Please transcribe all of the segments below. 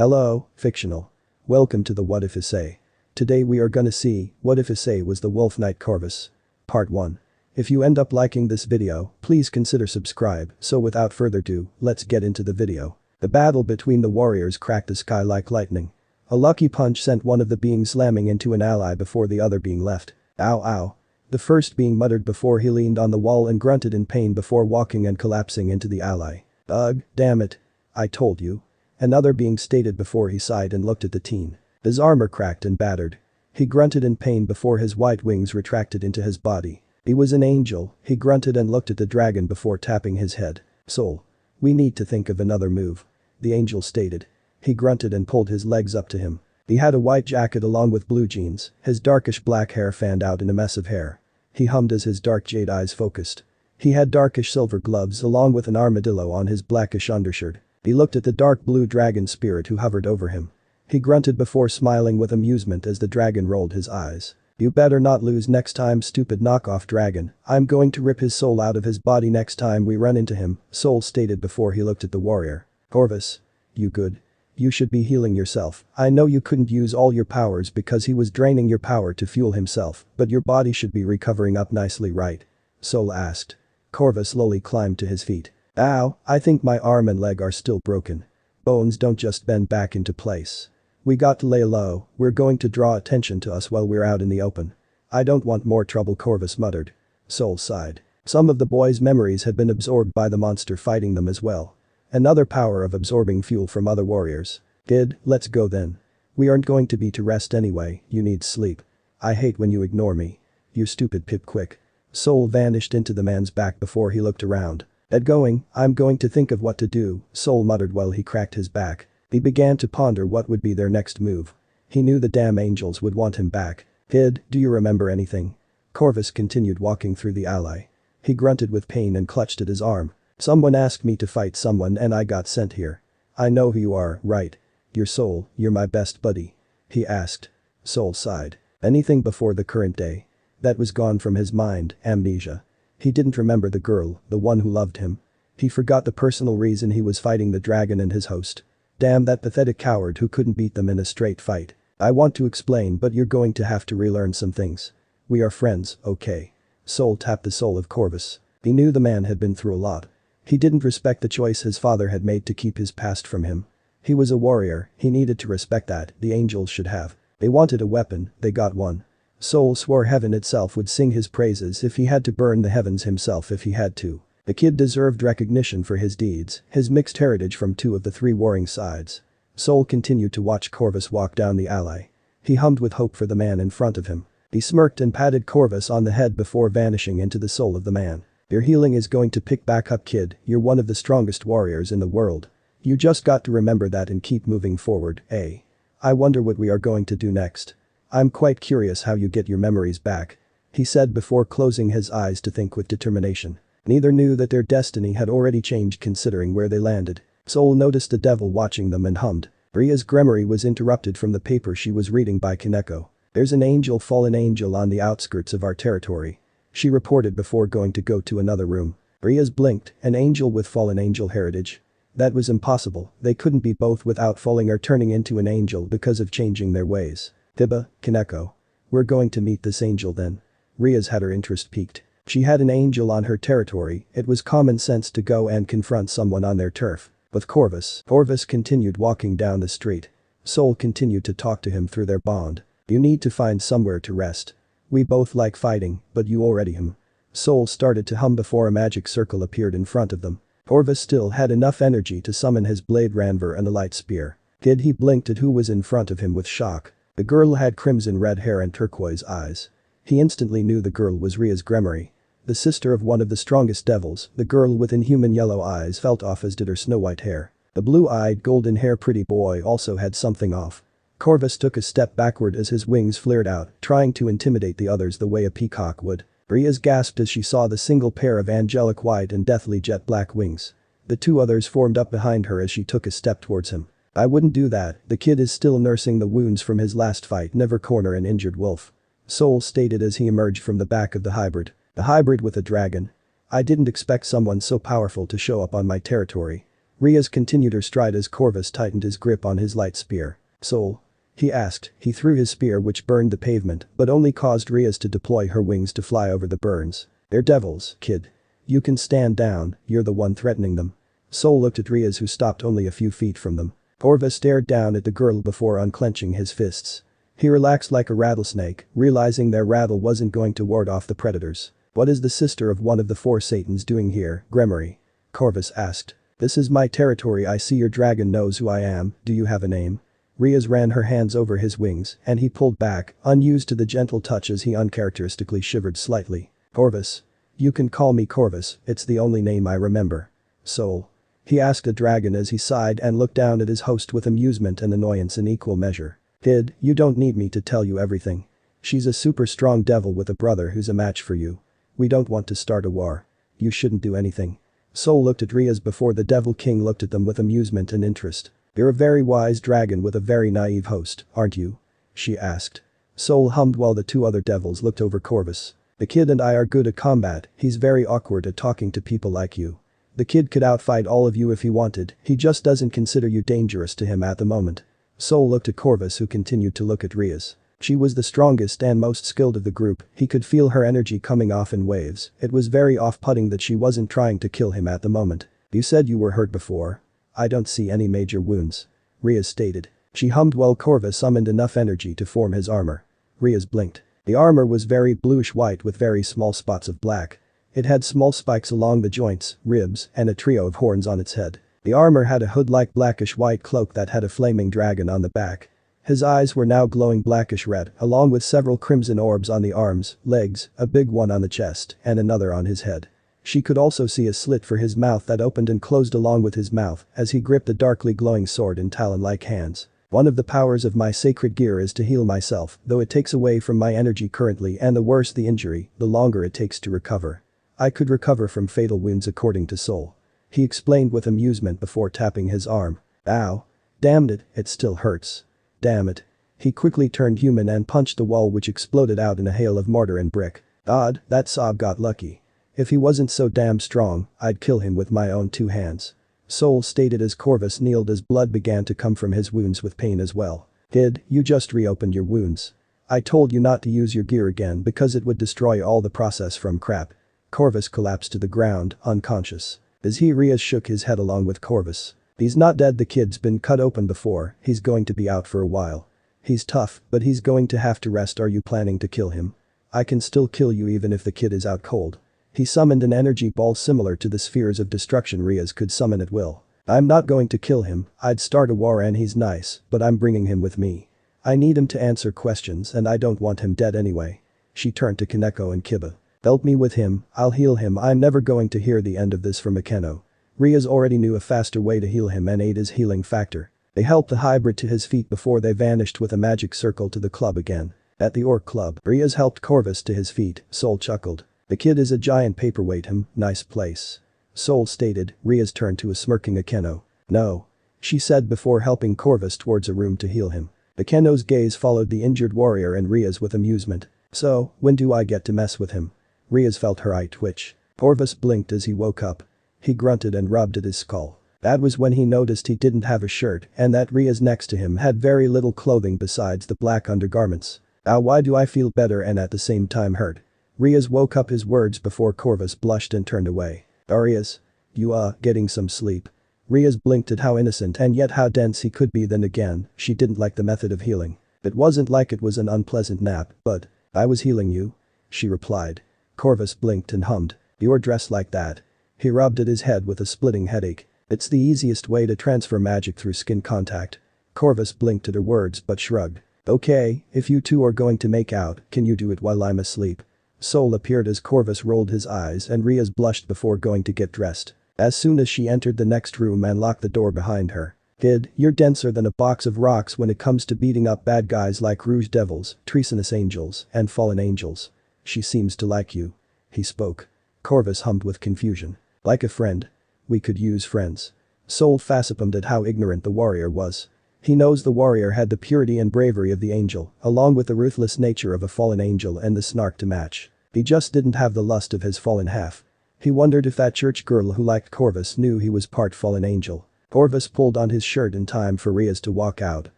Hello, fictional. Welcome to the What If Issei. Today we are gonna see, what if Issei was the Wolf Knight Corvus? Part 1. If you end up liking this video, please consider subscribe, so without further ado, let's get into the video. The battle between the warriors cracked the sky like lightning. A lucky punch sent one of the beings slamming into an ally before the other being left. Ow ow. The first being muttered before he leaned on the wall and grunted in pain before walking and collapsing into the ally. Ugh, damn it. I told you. Another being stated before he sighed and looked at the teen. His armor cracked and battered. He grunted in pain before his white wings retracted into his body. He was an angel, he grunted and looked at the dragon before tapping his head. Soul. We need to think of another move. The angel stated. He grunted and pulled his legs up to him. He had a white jacket along with blue jeans, his darkish black hair fanned out in a mess of hair. He hummed as his dark jade eyes focused. He had darkish silver gloves along with an armadillo on his blackish undershirt. He looked at the dark blue dragon spirit who hovered over him. He grunted before smiling with amusement as the dragon rolled his eyes. You better not lose next time, stupid knockoff dragon. I'm going to rip his soul out of his body next time we run into him, Soul stated before he looked at the warrior. Corvus. You good? You should be healing yourself. I know you couldn't use all your powers because he was draining your power to fuel himself, but your body should be recovering up nicely, right? Soul asked. Corvus slowly climbed to his feet. Ow, I think my arm and leg are still broken. Bones don't just bend back into place. We got to lay low, we're going to draw attention to us while we're out in the open. I don't want more trouble, Corvus muttered. Soul sighed. Some of the boys' memories had been absorbed by the monster fighting them as well. Another power of absorbing fuel from other warriors. Kid, let's go then. We aren't going to be to rest anyway, you need sleep. I hate when you ignore me. You stupid pip, quick. Soul vanished into the man's back before he looked around. I'm going to think of what to do, Soul muttered while he cracked his back. He began to ponder what would be their next move. He knew the damn angels would want him back. Kid, do you remember anything? Corvus continued walking through the ally. He grunted with pain and clutched at his arm. Someone asked me to fight someone and I got sent here. I know who you are, right? You're Soul, you're my best buddy. He asked. Soul sighed. Anything before the current day? That was gone from his mind, amnesia. He didn't remember the girl, the one who loved him. He forgot the personal reason he was fighting the dragon and his host. Damn that pathetic coward who couldn't beat them in a straight fight. I want to explain, but you're going to have to relearn some things. We are friends, okay? Soul tapped the soul of Corvus. He knew the man had been through a lot. He didn't respect the choice his father had made to keep his past from him. He was a warrior, he needed to respect that, the angels should have. They wanted a weapon, they got one. Soul swore heaven itself would sing his praises if he had to burn the heavens himself if he had to. The kid deserved recognition for his deeds, his mixed heritage from two of the three warring sides. Soul continued to watch Corvus walk down the alley. He hummed with hope for the man in front of him. He smirked and patted Corvus on the head before vanishing into the soul of the man. Your healing is going to pick back up, kid, you're one of the strongest warriors in the world. You just got to remember that and keep moving forward, eh? I wonder what we are going to do next. I'm quite curious how you get your memories back. He said before closing his eyes to think with determination. Neither knew that their destiny had already changed considering where they landed. Soul noticed the devil watching them and hummed. Ria's Gremory was interrupted from the paper she was reading by Kaneko. There's an angel, fallen angel on the outskirts of our territory. She reported before going to another room. Ria's blinked, an angel with fallen angel heritage. That was impossible, they couldn't be both without falling or turning into an angel because of changing their ways. Tiba, Kaneko. We're going to meet this angel then. Ria's had her interest piqued. She had an angel on her territory, it was common sense to go and confront someone on their turf. With Corvus continued walking down the street. Soul continued to talk to him through their bond. You need to find somewhere to rest. We both like fighting, but you already hum. Soul started to hum before a magic circle appeared in front of them. Corvus still had enough energy to summon his blade Ranver and a light spear. Kid, he blinked at who was in front of him with shock. The girl had crimson red hair and turquoise eyes. He instantly knew the girl was Ria's Gremory. The sister of one of the strongest devils, the girl with inhuman yellow eyes felt off as did her snow-white hair. The blue-eyed golden hair pretty boy also had something off. Corvus took a step backward as his wings flared out, trying to intimidate the others the way a peacock would. Ria's gasped as she saw the single pair of angelic white and deathly jet black wings. The two others formed up behind her as she took a step towards him. I wouldn't do that, the kid is still nursing the wounds from his last fight, never corner an injured wolf. Soul stated as he emerged from the back of the hybrid. A hybrid with a dragon. I didn't expect someone so powerful to show up on my territory. Rias continued her stride as Corvus tightened his grip on his light spear. Soul? He asked. He threw his spear which burned the pavement but only caused Rias to deploy her wings to fly over the burns. They're devils, kid. You can stand down, you're the one threatening them. Soul looked at Rias who stopped only a few feet from them. Corvus stared down at the girl before unclenching his fists. He relaxed like a rattlesnake, realizing their rattle wasn't going to ward off the predators. What is the sister of one of the four Satans doing here, Gremory? Corvus asked. This is my territory. I see your dragon knows who I am. Do you have a name? Rias ran her hands over his wings and he pulled back, unused to the gentle touch as he uncharacteristically shivered slightly. Corvus. You can call me Corvus, it's the only name I remember. Soul? He asked the dragon as he sighed and looked down at his host with amusement and annoyance in equal measure. Kid, you don't need me to tell you everything. She's a super strong devil with a brother who's a match for you. We don't want to start a war. You shouldn't do anything. Soul looked at Rias before the Devil King looked at them with amusement and interest. You're a very wise dragon with a very naive host, aren't you? She asked. Soul hummed while the two other devils looked over Corvus. The kid and I are good at combat, he's very awkward at talking to people like you. The kid could outfight all of you if he wanted, he just doesn't consider you dangerous to him at the moment. Soul looked at Corvus who continued to look at Rias. She was the strongest and most skilled of the group, he could feel her energy coming off in waves, it was very off-putting that she wasn't trying to kill him at the moment. You said you were hurt before? I don't see any major wounds. Rias stated. She hummed while Corvus summoned enough energy to form his armor. Rias blinked. The armor was very bluish-white with very small spots of black. It had small spikes along the joints, ribs, and a trio of horns on its head. The armor had a hood-like blackish-white cloak that had a flaming dragon on the back. His eyes were now glowing blackish-red, along with several crimson orbs on the arms, legs, a big one on the chest, and another on his head. She could also see a slit for his mouth that opened and closed along with his mouth as he gripped a darkly glowing sword in talon-like hands. One of the powers of my sacred gear is to heal myself, though it takes away from my energy currently and the worse the injury, the longer it takes to recover. I could recover from fatal wounds according to Soul. He explained with amusement before tapping his arm. Ow. Damn it, it still hurts. Damn it. He quickly turned human and punched the wall which exploded out in a hail of mortar and brick. Odd, that Sob got lucky. If he wasn't so damn strong, I'd kill him with my own two hands. Soul stated as Corvus kneeled as blood began to come from his wounds with pain as well. Kid, you just reopened your wounds. I told you not to use your gear again because it would destroy all the process from crap. Corvus collapsed to the ground, unconscious. As Rias shook his head along with Corvus. He's not dead, the kid's been cut open before, he's going to be out for a while. He's tough, but he's going to have to rest. Are you planning to kill him? I can still kill you even if the kid is out cold. He summoned an energy ball similar to the spheres of destruction Rias could summon at will. I'm not going to kill him, I'd start a war and he's nice, but I'm bringing him with me. I need him to answer questions and I don't want him dead anyway. She turned to Kaneko and Kiba. Help me with him, I'll heal him. I'm never going to hear the end of this from Akeno. Rias already knew a faster way to heal him and aid his healing factor. They helped the hybrid to his feet before they vanished with a magic circle to the club again. At the Orc Club, Rias helped Corvus to his feet, Soul chuckled. The kid is a giant paperweight, nice place. Soul stated. Rias turned to a smirking Akeno. No. She said before helping Corvus towards a room to heal him. Akeno's gaze followed the injured warrior and Rias with amusement. So, when do I get to mess with him? Rias felt her eye twitch. Corvus blinked as he woke up. He grunted and rubbed at his skull. That was when he noticed he didn't have a shirt and that Rias next to him had very little clothing besides the black undergarments. Why do I feel better and at the same time hurt? Rias woke up his words before Corvus blushed and turned away. Rias? You getting some sleep? Rias blinked at how innocent and yet how dense he could be. Then again, she didn't like the method of healing. It wasn't like it was an unpleasant nap, but, I was healing you? She replied. Corvus blinked and hummed. You're dressed like that. He rubbed at his head with a splitting headache. It's the easiest way to transfer magic through skin contact. Corvus blinked at her words but shrugged. Okay, if you two are going to make out, can you do it while I'm asleep? Soul appeared as Corvus rolled his eyes and Rias blushed before going to get dressed. As soon as she entered the next room and locked the door behind her. Kid, you're denser than a box of rocks when it comes to beating up bad guys like Rouge Devils, Treasonous Angels, and Fallen Angels. She seems to like you. He spoke. Corvus hummed with confusion. Like a friend? We could use friends. Soul facepalmed at how ignorant the warrior was. He knows the warrior had the purity and bravery of the angel, along with the ruthless nature of a fallen angel and the snark to match. He just didn't have the lust of his fallen half. He wondered if that church girl who liked Corvus knew he was part fallen angel. Corvus pulled on his shirt in time for Rias to walk out.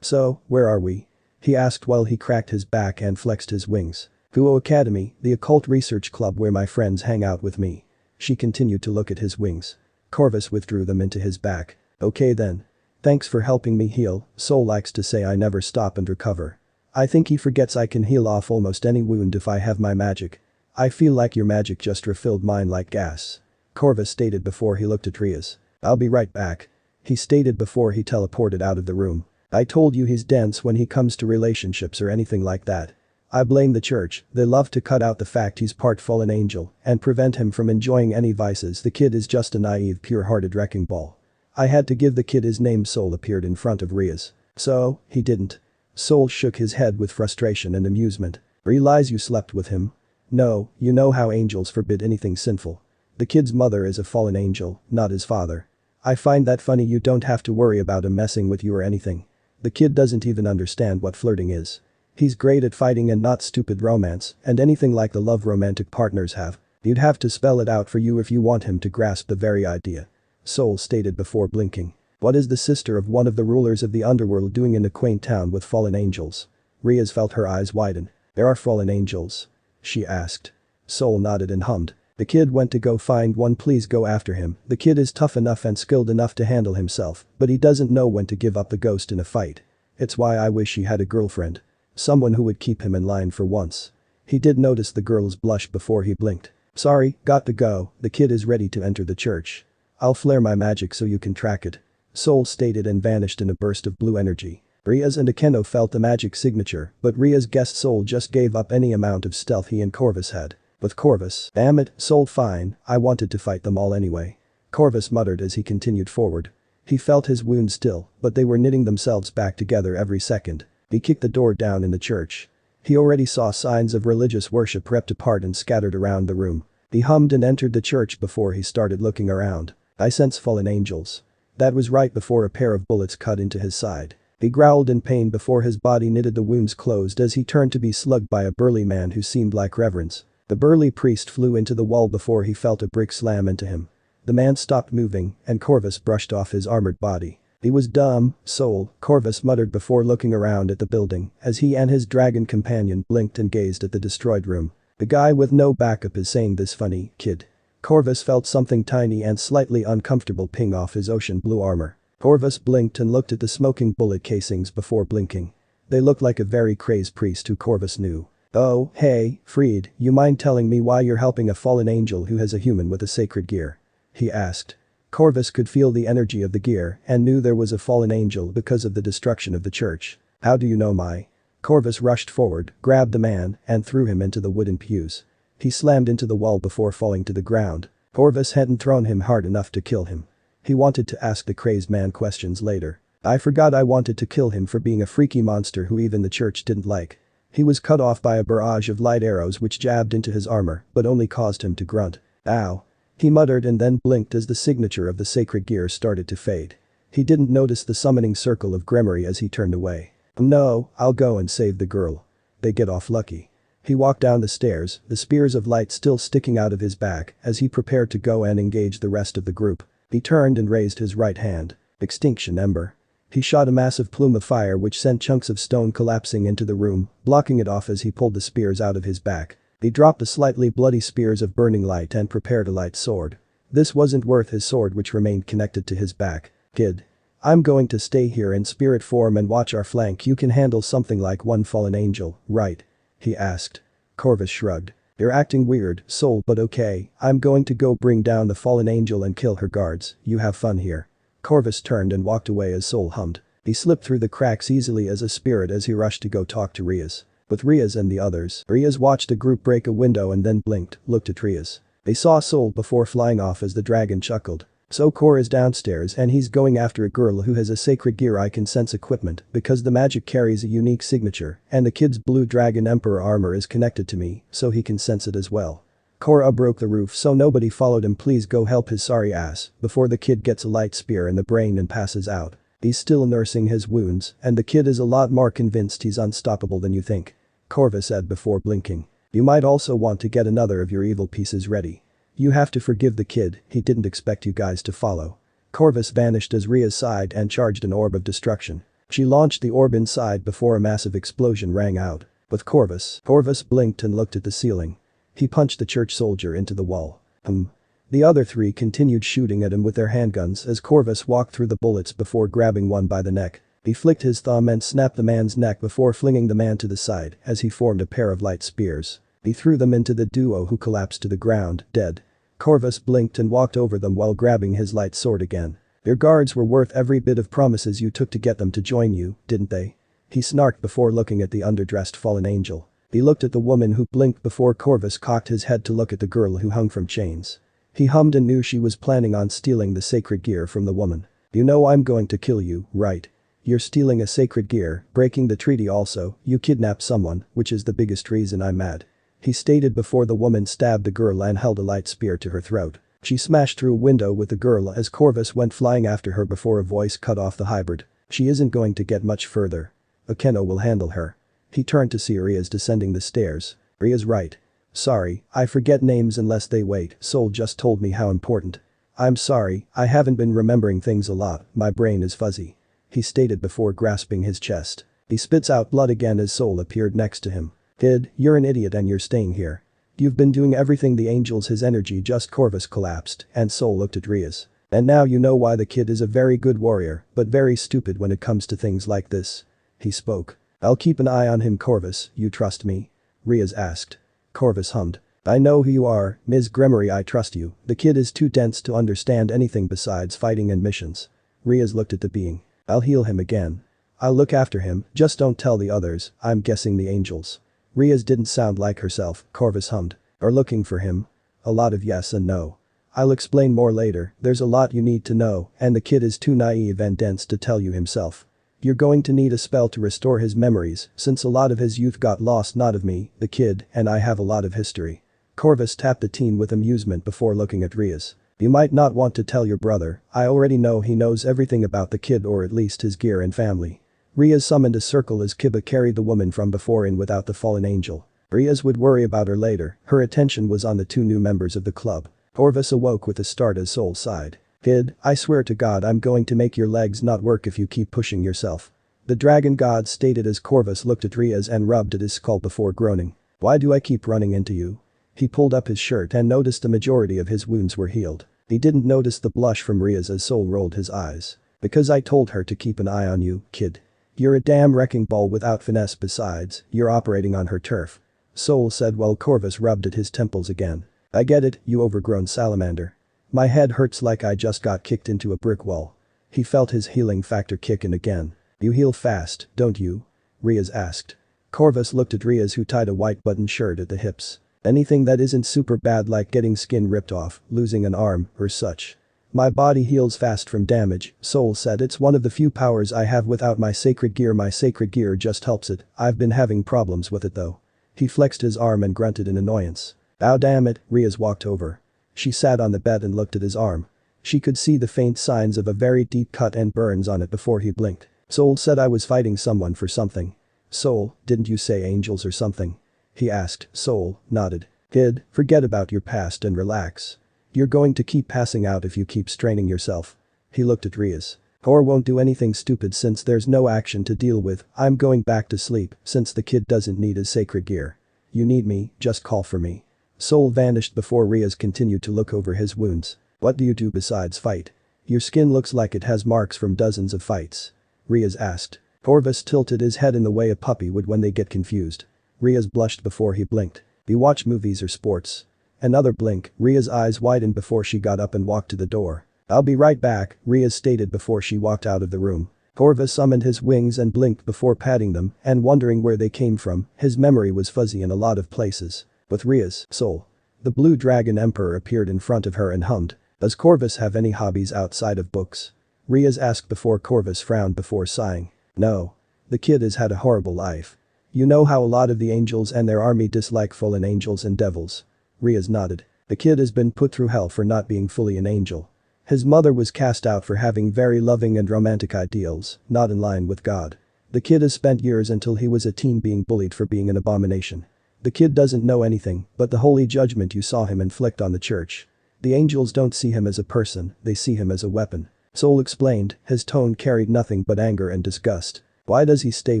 "So, where are we?" he asked while he cracked his back and flexed his wings. "Guo Academy, the occult research club where my friends hang out with me." She continued to look at his wings. Corvus withdrew them into his back. "Okay then. Thanks for helping me heal." Soul likes to say I never stop and recover. I think he forgets I can heal off almost any wound if I have my magic. I feel like your magic just refilled mine like gas. Corvus stated before he looked at Rias. "I'll be right back." He stated before he teleported out of the room. "I told you he's dense when he comes to relationships or anything like that. I blame the church, they love to cut out the fact he's part fallen angel and prevent him from enjoying any vices. The kid is just a naive pure-hearted wrecking ball. I had to give the kid his name." Soul appeared in front of Rias. "So, he didn't?" Soul shook his head with frustration and amusement. "Realize you slept with him?" "No, you know how angels forbid anything sinful. The kid's mother is a fallen angel, not his father. I find that funny. You don't have to worry about him messing with you or anything. The kid doesn't even understand what flirting is. He's great at fighting and not stupid romance and anything like the love romantic partners have. You'd have to spell it out for you if you want him to grasp the very idea." Soul stated before blinking. "What is the sister of one of the rulers of the underworld doing in a quaint town with fallen angels?" Rias felt her eyes widen. "There are fallen angels?" she asked. Soul nodded and hummed. "The kid went to go find one. Please go after him. The kid is tough enough and skilled enough to handle himself, but he doesn't know when to give up the ghost in a fight. It's why I wish he had a girlfriend. Someone who would keep him in line for once." He did notice the girl's blush before he blinked. "Sorry, got to go. The kid is ready to enter the church. I'll flare my magic so you can track it." Soul stated and vanished in a burst of blue energy. Rias and Xenovia felt the magic signature, but Rias guessed Soul just gave up any amount of stealth he and Corvus had. With Corvus, "Damn it, Soul, fine, I wanted to fight them all anyway." Corvus muttered as he continued forward. He felt his wounds still, but they were knitting themselves back together every second. He kicked the door down in the church. He already saw signs of religious worship ripped apart and scattered around the room. He hummed and entered the church before he started looking around. "I sense fallen angels." That was right before a pair of bullets cut into his side. He growled in pain before his body knitted the wounds closed as he turned to be slugged by a burly man who seemed like Reverence. The burly priest flew into the wall before he felt a brick slam into him. The man stopped moving and Corvus brushed off his armored body. "He was dumb, Soul," Corvus muttered before looking around at the building as he and his dragon companion blinked and gazed at the destroyed room. "The guy with no backup is saying this funny, kid." Corvus felt something tiny and slightly uncomfortable ping off his ocean blue armor. Corvus blinked and looked at the smoking bullet casings before blinking. They looked like a very crazed priest who Corvus knew. "Oh, hey, Freed, you mind telling me why you're helping a fallen angel who has a human with a sacred gear?" he asked. Corvus could feel the energy of the gear and knew there was a fallen angel because of the destruction of the church. "How do you know my?" Corvus rushed forward, grabbed the man, and threw him into the wooden pews. He slammed into the wall before falling to the ground. Corvus hadn't thrown him hard enough to kill him. He wanted to ask the crazed man questions later. "I forgot I wanted to kill him for being a freaky monster who even the church didn't like." He was cut off by a barrage of light arrows which jabbed into his armor but only caused him to grunt. "Ow." He muttered and then blinked as the signature of the sacred gear started to fade. He didn't notice the summoning circle of Gremory as he turned away. "No, I'll go and save the girl. They get off lucky." He walked down the stairs, the spears of light still sticking out of his back as he prepared to go and engage the rest of the group. He turned and raised his right hand. Extinction Ember. He shot a massive plume of fire which sent chunks of stone collapsing into the room, blocking it off as he pulled the spears out of his back. He dropped the slightly bloody spears of burning light and prepared a light sword. This wasn't worth his sword which remained connected to his back. "Kid. I'm going to stay here in spirit form and watch our flank. You can handle something like one fallen angel, right?" he asked. Corvus shrugged. "You're acting weird, Soul, but okay, I'm going to go bring down the fallen angel and kill her guards. You have fun here." Corvus turned and walked away as Soul hummed. He slipped through the cracks easily as a spirit as he rushed to go talk to Rias. With Rias and the others, Rias watched the group break a window and then blinked, looked at Rias. They saw Soul before flying off as the dragon chuckled. "So Kor is downstairs and he's going after a girl who has a sacred gear. I can sense equipment because the magic carries a unique signature and the kid's blue dragon emperor armor is connected to me, so he can sense it as well." Kor broke the roof so nobody followed him. "Please go help his sorry ass before the kid gets a light spear in the brain and passes out. He's still nursing his wounds and the kid is a lot more convinced he's unstoppable than you think," Corvus said before blinking. "You might also want to get another of your evil pieces ready. You have to forgive the kid, he didn't expect you guys to follow." Corvus vanished as Rias sighed and charged an orb of destruction. She launched the orb inside before a massive explosion rang out. With Corvus blinked and looked at the ceiling. He punched the church soldier into the wall. The other three continued shooting at him with their handguns as Corvus walked through the bullets before grabbing one by the neck. He flicked his thumb and snapped the man's neck before flinging the man to the side as he formed a pair of light spears. He threw them into the duo who collapsed to the ground, dead. Corvus blinked and walked over them while grabbing his light sword again. Your guards were worth every bit of promises you took to get them to join you, didn't they? He snarked before looking at the underdressed fallen angel. He looked at the woman who blinked before Corvus cocked his head to look at the girl who hung from chains. He hummed and knew she was planning on stealing the sacred gear from the woman. You know I'm going to kill you, right? You're stealing a sacred gear, breaking the treaty also, you kidnapped someone, which is the biggest reason I'm mad. He stated before the woman stabbed the girl and held a light spear to her throat. She smashed through a window with the girl as Corvus went flying after her before a voice cut off the hybrid. She isn't going to get much further. Akeno will handle her. He turned to see Rias descending the stairs. Rias right. Sorry, I forget names unless they wait, Soul just told me how important. I'm sorry, I haven't been remembering things a lot, my brain is fuzzy. He stated before grasping his chest. He spits out blood again as Soul appeared next to him. Kid, you're an idiot and you're staying here. You've been doing everything the angels his energy just Corvus collapsed and Soul looked at Rias. And now you know why the kid is a very good warrior but very stupid when it comes to things like this. He spoke. I'll keep an eye on him Corvus, you trust me? Rias asked. Corvus hummed. I know who you are, Ms. Gremory I trust you, the kid is too dense to understand anything besides fighting and missions. Rias looked at the being. I'll heal him again. I'll look after him, just don't tell the others, I'm guessing the angels. Rias didn't sound like herself, Corvus hummed. Are looking for him? A lot of yes and no. I'll explain more later, there's a lot you need to know, and the kid is too naive and dense to tell you himself. You're going to need a spell to restore his memories, since a lot of his youth got lost not of me, the kid, and I have a lot of history. Corvus tapped the teen with amusement before looking at Rias. You might not want to tell your brother, I already know he knows everything about the kid or at least his gear and family. Rias summoned a circle as Kiba carried the woman from before in without the fallen angel. Rias would worry about her later, her attention was on the two new members of the club. Corvus awoke with a start as Soul sighed. Kid, I swear to God I'm going to make your legs not work if you keep pushing yourself. The dragon god stated as Corvus looked at Rias and rubbed at his skull before groaning. Why do I keep running into you? He pulled up his shirt and noticed the majority of his wounds were healed. He didn't notice the blush from Rias as Soul rolled his eyes. Because I told her to keep an eye on you, kid. You're a damn wrecking ball without finesse besides, you're operating on her turf. Soul said while Corvus rubbed at his temples again. I get it, you overgrown salamander. My head hurts like I just got kicked into a brick wall. He felt his healing factor kick in again. You heal fast, don't you? Rias asked. Corvus looked at Rias who tied a white button shirt at the hips. Anything that isn't super bad like getting skin ripped off, losing an arm, or such. My body heals fast from damage, Soul said it's one of the few powers I have without my sacred gear just helps it, I've been having problems with it though. He flexed his arm and grunted in annoyance. Ow damn it, Rias walked over. She sat on the bed and looked at his arm. She could see the faint signs of a very deep cut and burns on it before he blinked. Soul said I was fighting someone for something. Soul, didn't you say angels or something? He asked. Soul nodded. Kid, forget about your past and relax. You're going to keep passing out if you keep straining yourself. He looked at Rias. Or won't do anything stupid since there's no action to deal with, I'm going back to sleep since the kid doesn't need his sacred gear. You need me, just call for me. Soul vanished before Rias continued to look over his wounds. What do you do besides fight? Your skin looks like it has marks from dozens of fights. Rias asked. Corvus tilted his head in the way a puppy would when they get confused. Rias blushed before he blinked. You watch movies or sports? Another blink, Rias' eyes widened before she got up and walked to the door. I'll be right back, Rias stated before she walked out of the room. Corvus summoned his wings and blinked before patting them and wondering where they came from, his memory was fuzzy in a lot of places. With Rias, Soul. The blue dragon emperor appeared in front of her and hummed. Does Corvus have any hobbies outside of books? Rias asked before Corvus frowned before sighing. No. The kid has had a horrible life. You know how a lot of the angels and their army dislike fallen angels and devils. Rias nodded. The kid has been put through hell for not being fully an angel. His mother was cast out for having very loving and romantic ideals, not in line with God. The kid has spent years until he was a teen being bullied for being an abomination. The kid doesn't know anything but the holy judgment you saw him inflict on the church. The angels don't see him as a person, they see him as a weapon. Soul explained, his tone carried nothing but anger and disgust. Why does he stay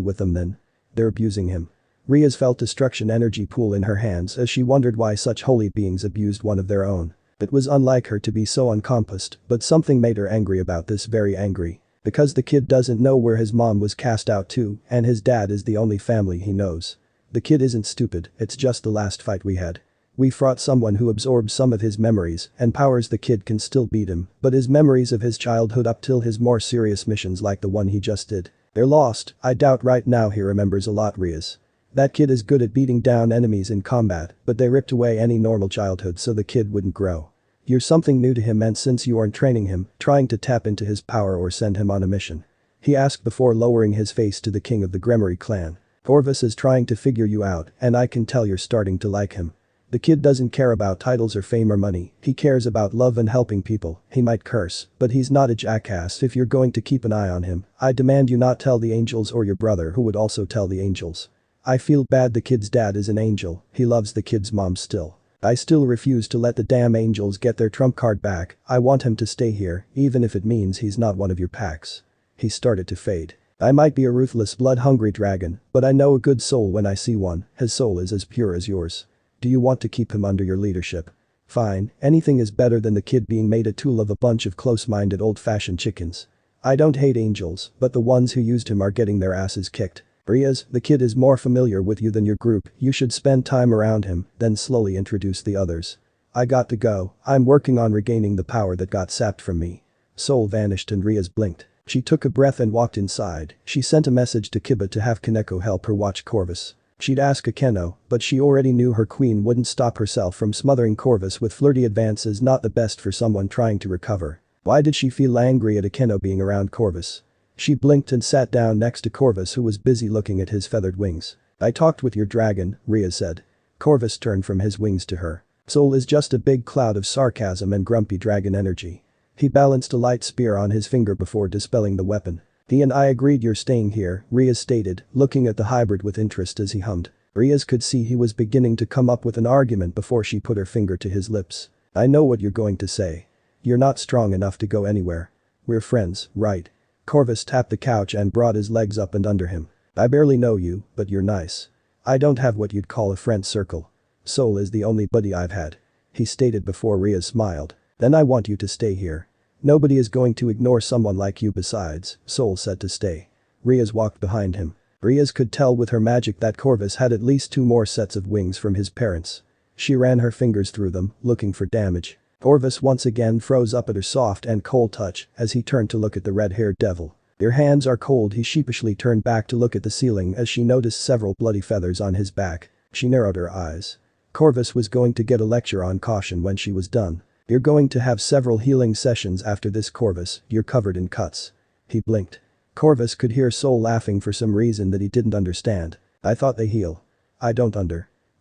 with them then? They're abusing him. Rias felt destruction energy pool in her hands as she wondered why such holy beings abused one of their own. It was unlike her to be so uncompassed, but something made her angry about this, very angry. Because the kid doesn't know where his mom was cast out to, and his dad is the only family he knows. The kid isn't stupid, it's just the last fight we had. We fought someone who absorbs some of his memories and powers. The kid can still beat him, but his memories of his childhood up till his more serious missions like the one he just did. They're lost. I doubt right now he remembers a lot. Rias. That kid is good at beating down enemies in combat, but they ripped away any normal childhood so the kid wouldn't grow. You're something new to him, and since you aren't training him, trying to tap into his power or send him on a mission? He asked before lowering his face to the king of the Gremory clan. Corvus is trying to figure you out, and I can tell you're starting to like him. The kid doesn't care about titles or fame or money, he cares about love and helping people. He might curse, but he's not a jackass. If you're going to keep an eye on him, I demand you not tell the angels or your brother, who would also tell the angels. I feel bad. The kid's dad is an angel, he loves the kid's mom still. I still refuse to let the damn angels get their trump card back. I want him to stay here, even if it means he's not one of your packs. He started to fade. I might be a ruthless, blood-hungry dragon, but I know a good soul when I see one. His soul is as pure as yours. Do you want to keep him under your leadership? Fine, anything is better than the kid being made a tool of a bunch of close-minded old-fashioned chickens. I don't hate angels, but the ones who used him are getting their asses kicked. Rias, the kid is more familiar with you than your group, you should spend time around him, then slowly introduce the others. I got to go, I'm working on regaining the power that got sapped from me. Soul vanished and Rias blinked. She took a breath and walked inside. She sent a message to Kiba to have Kaneko help her watch Corvus. She'd ask Akeno, but she already knew her queen wouldn't stop herself from smothering Corvus with flirty advances, not the best for someone trying to recover. Why did she feel angry at Akeno being around Corvus? She blinked and sat down next to Corvus, who was busy looking at his feathered wings. I talked with your dragon, Rias said. Corvus turned from his wings to her. Soul is just a big cloud of sarcasm and grumpy dragon energy. He balanced a light spear on his finger before dispelling the weapon. He and I agreed you're staying here, Rias stated, looking at the hybrid with interest as he hummed. Rias could see he was beginning to come up with an argument before she put her finger to his lips. I know what you're going to say. You're not strong enough to go anywhere. We're friends, right? Corvus tapped the couch and brought his legs up and under him. I barely know you, but you're nice. I don't have what you'd call a friend circle. Soul is the only buddy I've had. He stated before Rias smiled. Then I want you to stay here. Nobody is going to ignore someone like you. Besides, Soul said to stay. Rias walked behind him. Rias could tell with her magic that Corvus had at least 2 more sets of wings from his parents. She ran her fingers through them, looking for damage. Corvus once again froze up at her soft and cold touch as he turned to look at the red-haired devil. Your hands are cold. He sheepishly turned back to look at the ceiling as she noticed several bloody feathers on his back. She narrowed her eyes. Corvus was going to get a lecture on caution when she was done. You're going to have several healing sessions after this, Corvus, you're covered in cuts. He blinked. Corvus could hear Soul laughing for some reason that he didn't understand. I thought they heal. I don't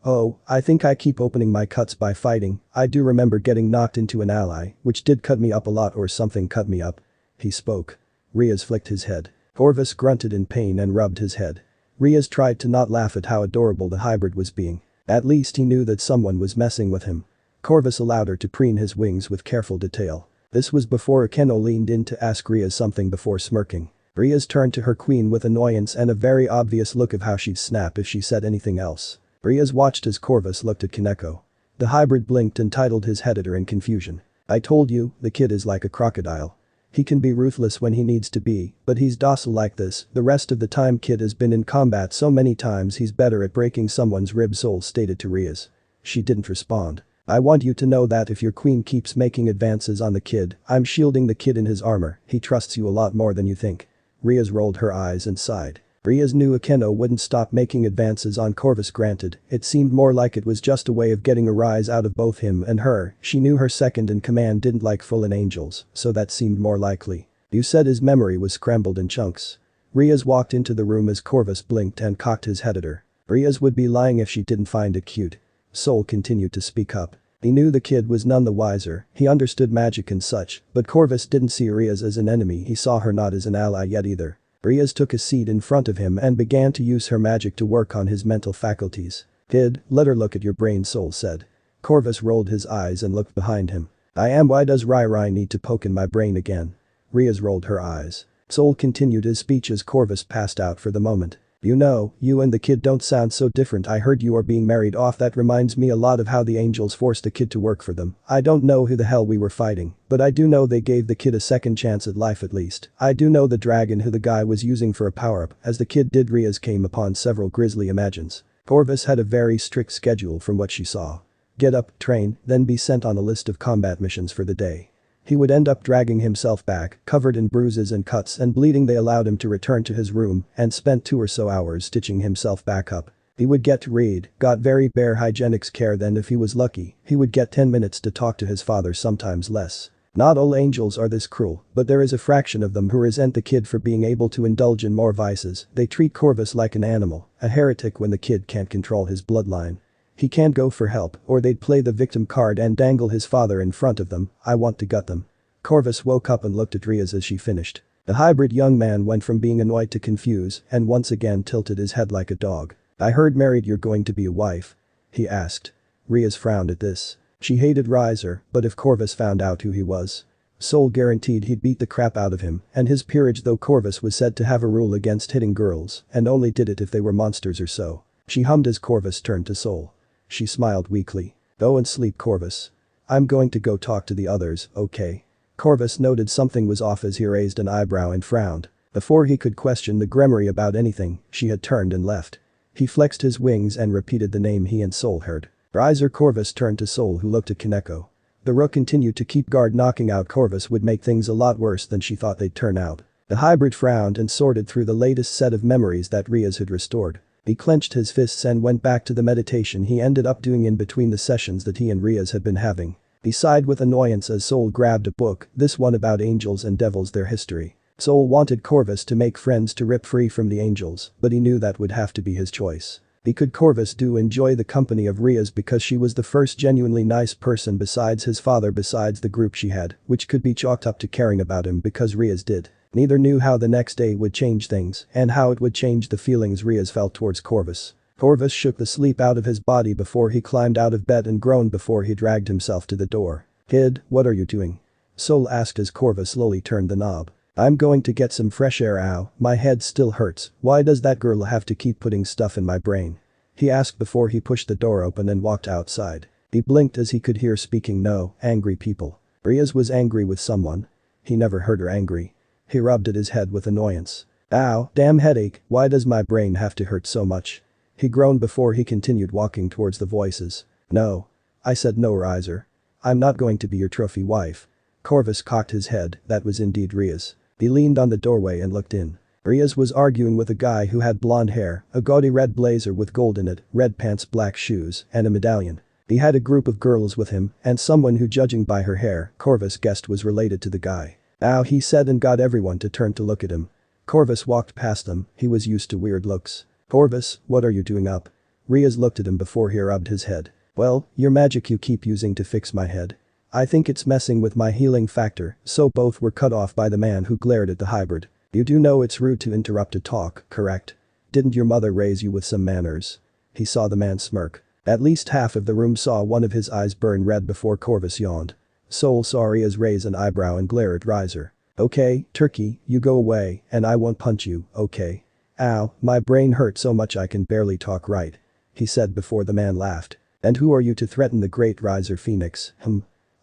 Oh, I think I keep opening my cuts by fighting. I do remember getting knocked into an ally, which did cut me up a lot, or something cut me up. He spoke. Rias flicked his head. Corvus grunted in pain and rubbed his head. Rias tried to not laugh at how adorable the hybrid was being. At least he knew that someone was messing with him. Corvus allowed her to preen his wings with careful detail. This was before Akeno leaned in to ask Rias something before smirking. Rias turned to her queen with annoyance and a very obvious look of how she'd snap if she said anything else. Rias watched as Corvus looked at Kaneko. The hybrid blinked and titled his head at her in confusion. I told you, the kid is like a crocodile. He can be ruthless when he needs to be, but he's docile like this. The rest of the time kid has been in combat so many times he's better at breaking someone's ribs, Soul stated to Rias. She didn't respond. I want you to know that if your queen keeps making advances on the kid, I'm shielding the kid in his armor. He trusts you a lot more than you think. Rias rolled her eyes and sighed. Rias knew Akeno wouldn't stop making advances on Corvus. Granted, it seemed more like it was just a way of getting a rise out of both him and her. She knew her second in command didn't like fallen angels, so that seemed more likely. You said his memory was scrambled in chunks. Rias walked into the room as Corvus blinked and cocked his head at her. Rias would be lying if she didn't find it cute. Soul continued to speak up. He knew the kid was none the wiser, he understood magic and such, but Corvus didn't see Rias as an enemy. He saw her not as an ally yet either. Rias took a seat in front of him and began to use her magic to work on his mental faculties. Kid, let her look at your brain, Soul said. Corvus rolled his eyes and looked behind him. I am. Why does Rai need to poke in my brain again? Rias rolled her eyes. Soul continued his speech as Corvus passed out for the moment. You know, you and the kid don't sound so different. I heard you are being married off. That reminds me a lot of how the angels forced a kid to work for them. I don't know who the hell we were fighting, but I do know they gave the kid a second chance at life at least. I do know the dragon who the guy was using for a power-up, as the kid did. Rias came upon several grisly imagines. Corvus had a very strict schedule from what she saw. Get up, train, then be sent on a list of combat missions for the day. He would end up dragging himself back, covered in bruises and cuts and bleeding. They allowed him to return to his room and spent 2 or so hours stitching himself back up. He would get to read, got very bare hygienics care, then if he was lucky, he would get 10 minutes to talk to his father, sometimes less. Not all angels are this cruel, but there is a fraction of them who resent the kid for being able to indulge in more vices. They treat Corvus like an animal, a heretic when the kid can't control his bloodline. He can't go for help, or they'd play the victim card and dangle his father in front of them. I want to gut them. Corvus woke up and looked at Rias as she finished. The hybrid young man went from being annoyed to confused and once again tilted his head like a dog. I heard married you're going to be a wife? He asked. Rias frowned at this. She hated Riser, but if Corvus found out who he was, Soul guaranteed he'd beat the crap out of him and his peerage, though Corvus was said to have a rule against hitting girls and only did it if they were monsters or so. She hummed as Corvus turned to Soul. She smiled weakly. Go and sleep, Corvus. I'm going to go talk to the others, okay? Corvus noted something was off as he raised an eyebrow and frowned. Before he could question the Gremory about anything, she had turned and left. He flexed his wings and repeated the name he and Soul heard. Riser. Corvus turned to Soul, who looked at Kaneko. The rook continued to keep guard. Knocking out Corvus would make things a lot worse than she thought they'd turn out. The hybrid frowned and sorted through the latest set of memories that Rias had restored. He clenched his fists and went back to the meditation he ended up doing in between the sessions that he and Rias had been having. He sighed with annoyance as Soul grabbed a book, this one about angels and devils, their history. Soul wanted Corvus to make friends to rip free from the angels, but he knew that would have to be his choice. Could Corvus do enjoy the company of Rias because she was the first genuinely nice person besides his father, besides the group she had, which could be chalked up to caring about him because Rias did. Neither knew how the next day would change things and how it would change the feelings Rias felt towards Corvus. Corvus shook the sleep out of his body before he climbed out of bed and groaned before he dragged himself to the door. Kid, what are you doing? Soul asked as Corvus slowly turned the knob. I'm going to get some fresh air. Ow, my head still hurts. Why does that girl have to keep putting stuff in my brain? He asked before he pushed the door open and walked outside. He blinked as he could hear speaking. No, angry people. Rias was angry with someone. He never heard her angry. He rubbed at his head with annoyance. Ow, damn headache, why does my brain have to hurt so much? He groaned before he continued walking towards the voices. No. I said no, Riser. I'm not going to be your trophy wife. Corvus cocked his head. That was indeed Rias. He leaned on the doorway and looked in. Rias was arguing with a guy who had blonde hair, a gaudy red blazer with gold in it, red pants, black shoes, and a medallion. He had a group of girls with him and someone who, judging by her hair, Corvus guessed was related to the guy. Ow, he said and got everyone to turn to look at him. Corvus walked past them. He was used to weird looks. Corvus, what are you doing up? Rias looked at him before he rubbed his head. Well, your magic you keep using to fix my head. I think it's messing with my healing factor. So both were cut off by the man who glared at the hybrid. You do know it's rude to interrupt a talk, correct? Didn't your mother raise you with some manners? He saw the man smirk. At least half of the room saw one of his eyes burn red before Corvus yawned. Soul saw Rias raise an eyebrow and glare at Riser. Okay, turkey, you go away and I won't punch you, okay? Ow, my brain hurt so much I can barely talk right. He said before the man laughed. And who are you to threaten the great Riser Phoenix?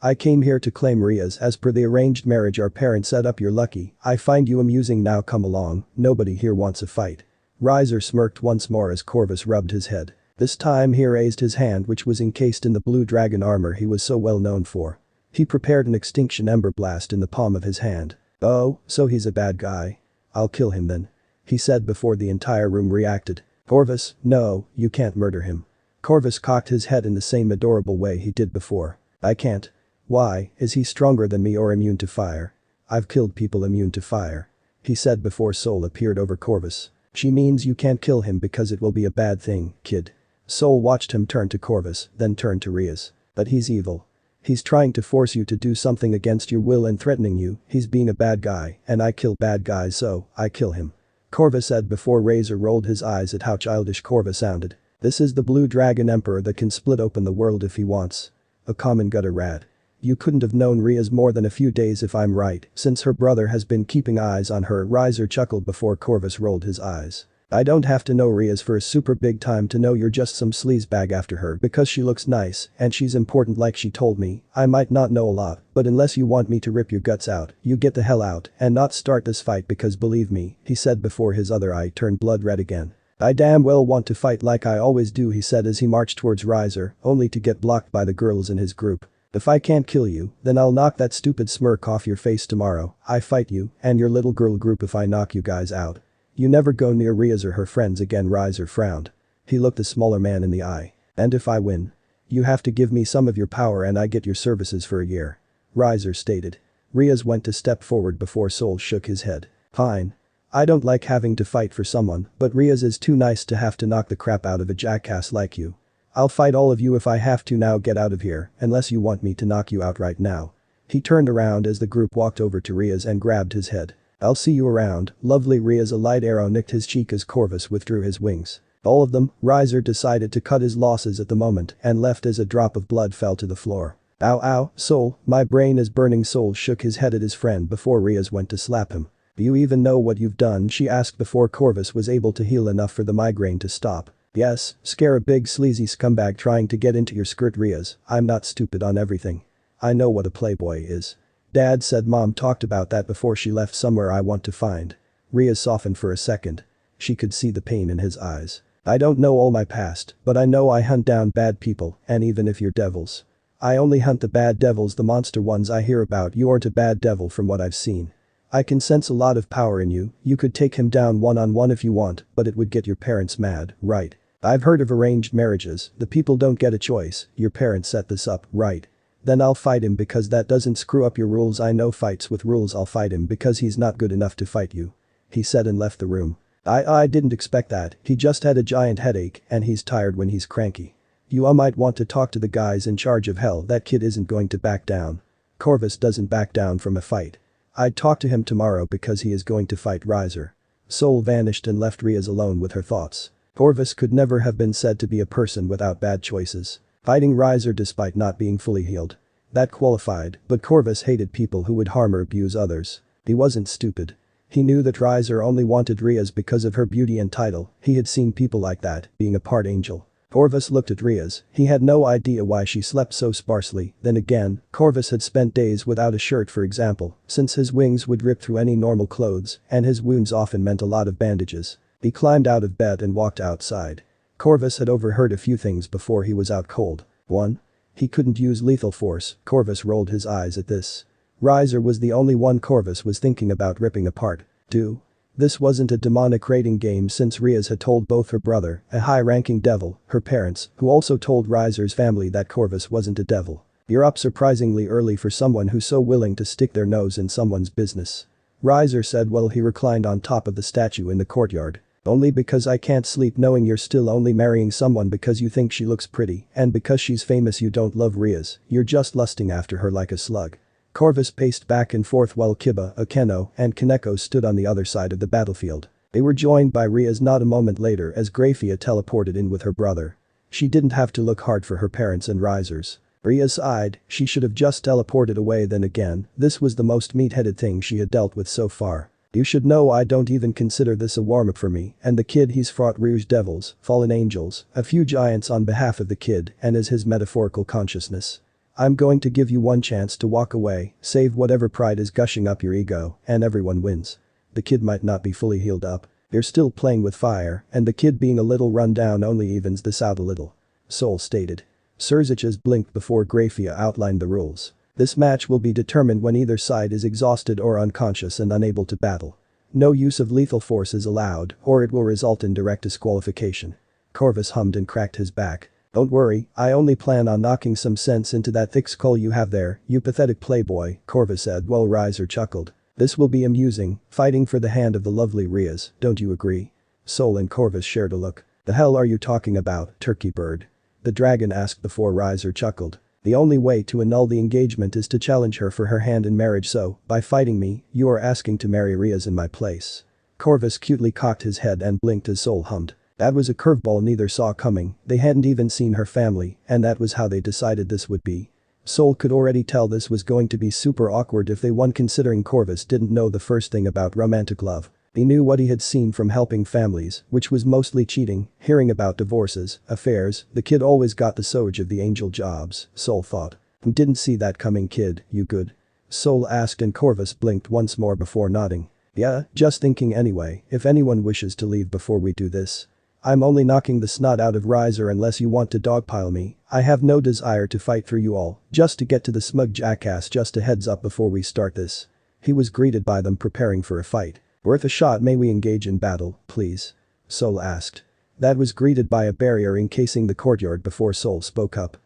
I came here to claim Rias as per the arranged marriage our parents set up. You're lucky. I find you amusing now. Come along, nobody here wants a fight. Riser smirked once more as Corvus rubbed his head. This time he raised his hand, which was encased in the blue dragon armor he was so well known for. He prepared an extinction ember blast in the palm of his hand. Oh, so he's a bad guy. I'll kill him then. He said before the entire room reacted. Corvus, no, you can't murder him. Corvus cocked his head in the same adorable way he did before. I can't. Why, is he stronger than me or immune to fire? I've killed people immune to fire. He said before Soul appeared over Corvus. She means you can't kill him because it will be a bad thing, kid. Soul watched him turn to Corvus, then turn to Rias. But he's evil. He's trying to force you to do something against your will and threatening you. He's being a bad guy, and I kill bad guys, so I kill him. Corvus said before Riser rolled his eyes at how childish Corvus sounded. This is the blue dragon emperor that can split open the world if he wants. A common gutter rat. You couldn't have known Rias more than a few days if I'm right, since her brother has been keeping eyes on her. Riser chuckled before Corvus rolled his eyes. I don't have to know Rias for a super big time to know you're just some sleazebag after her because she looks nice and she's important like she told me. I might not know a lot, but unless you want me to rip your guts out, you get the hell out and not start this fight because believe me, he said before his other eye turned blood red again. I damn well want to fight like I always do, he said as he marched towards Riser, only to get blocked by the girls in his group. If I can't kill you, then I'll knock that stupid smirk off your face tomorrow. I fight you and your little girl group if I knock you guys out. You never go near Rias or her friends again. Riser frowned. He looked the smaller man in the eye. And if I win? You have to give me some of your power and I get your services for a year. Riser stated. Rias went to step forward before Soul shook his head. Fine. I don't like having to fight for someone, but Rias is too nice to have to knock the crap out of a jackass like you. I'll fight all of you if I have to. Now get out of here, unless you want me to knock you out right now. He turned around as the group walked over to Rias and grabbed his head. I'll see you around, lovely Rias. A light arrow nicked his cheek as Corvus withdrew his wings. All of them. Riser decided to cut his losses at the moment and left as a drop of blood fell to the floor. Ow ow, Soul, my brain is burning. Soul shook his head at his friend before Rias went to slap him. Do you even know what you've done? She asked before Corvus was able to heal enough for the migraine to stop. Yes, scare a big sleazy scumbag trying to get into your skirt. Rias, I'm not stupid on everything. I know what a playboy is. Dad said Mom talked about that before she left. Somewhere I want to find. Rias softened for a second. She could see the pain in his eyes. I don't know all my past, but I know I hunt down bad people, and even if you're devils. I only hunt the bad devils, the monster ones I hear about. You aren't a bad devil from what I've seen. I can sense a lot of power in you. You could take him down one-on-one if you want, but it would get your parents mad, right? I've heard of arranged marriages. The people don't get a choice. Your parents set this up, right? Then I'll fight him because that doesn't screw up your rules. I know fights with rules. I'll fight him because he's not good enough to fight you. He said and left the room. I didn't expect that. He just had a giant headache and he's tired when he's cranky. You might want to talk to the guys in charge of hell. That kid isn't going to back down. Corvus doesn't back down from a fight. I'd talk to him tomorrow because he is going to fight Riser. Soul vanished and left Rias alone with her thoughts. Corvus could never have been said to be a person without bad choices. Fighting Riser despite not being fully healed. That qualified, but Corvus hated people who would harm or abuse others. He wasn't stupid. He knew that Riser only wanted Rias because of her beauty and title. He had seen people like that, being a part angel. Corvus looked at Rias. He had no idea why she slept so sparsely. Then again, Corvus had spent days without a shirt, for example, since his wings would rip through any normal clothes, and his wounds often meant a lot of bandages. He climbed out of bed and walked outside. Corvus had overheard a few things before he was out cold. 1. He couldn't use lethal force. Corvus rolled his eyes at this. Riser was the only one Corvus was thinking about ripping apart. 2. This wasn't a demonic raiding game since Rias had told both her brother, a high-ranking devil, her parents, who also told Riser's family that Corvus wasn't a devil. You're up surprisingly early for someone who's so willing to stick their nose in someone's business. Riser said while he reclined on top of the statue in the courtyard. Only because I can't sleep knowing you're still only marrying someone because you think she looks pretty and because she's famous. You don't love Rias, you're just lusting after her like a slug. Corvus paced back and forth while Kiba, Akeno, and Kaneko stood on the other side of the battlefield. They were joined by Rias not a moment later as Grafia teleported in with her brother. She didn't have to look hard for her parents and Risers. Rias sighed, she should have just teleported away. Then again, this was the most meat-headed thing she had dealt with so far. You should know I don't even consider this a warm-up for me, and the kid he's fought Rouge devils, fallen angels, a few giants on behalf of the kid and as his metaphorical consciousness. I'm going to give you one chance to walk away, save whatever pride is gushing up your ego, and everyone wins. The kid might not be fully healed up. You're still playing with fire, and the kid being a little run down only evens this out a little. Soul stated. Surziches blinked before Grafia outlined the rules. This match will be determined when either side is exhausted or unconscious and unable to battle. No use of lethal force is allowed, or it will result in direct disqualification. Corvus hummed and cracked his back. Don't worry, I only plan on knocking some sense into that thick skull you have there, you pathetic playboy, Corvus said while Riser chuckled. This will be amusing, fighting for the hand of the lovely Rias, don't you agree? Soul and Corvus shared a look. The hell are you talking about, turkey bird? The dragon asked before Riser chuckled. The only way to annul the engagement is to challenge her for her hand in marriage, so, by fighting me, you are asking to marry Rias in my place. Corvus cutely cocked his head and blinked as Soul hummed. That was a curveball neither saw coming, they hadn't even seen her family, and that was how they decided this would be. Sol could already tell this was going to be super awkward if they won, considering Corvus didn't know the first thing about romantic love. He knew what he had seen from helping families, which was mostly cheating, hearing about divorces, affairs. The kid always got the soj of the angel jobs, Sol thought. Didn't see that coming, kid, you good? Sol asked, and Corvus blinked once more before nodding. Yeah, just thinking anyway, if anyone wishes to leave before we do this. I'm only knocking the snot out of Riser unless you want to dogpile me. I have no desire to fight through you all, just to get to the smug jackass. Just a heads up before we start this. He was greeted by them preparing for a fight. Worth a shot, may we engage in battle, please? Sol asked. That was greeted by a barrier encasing the courtyard before Sol spoke up.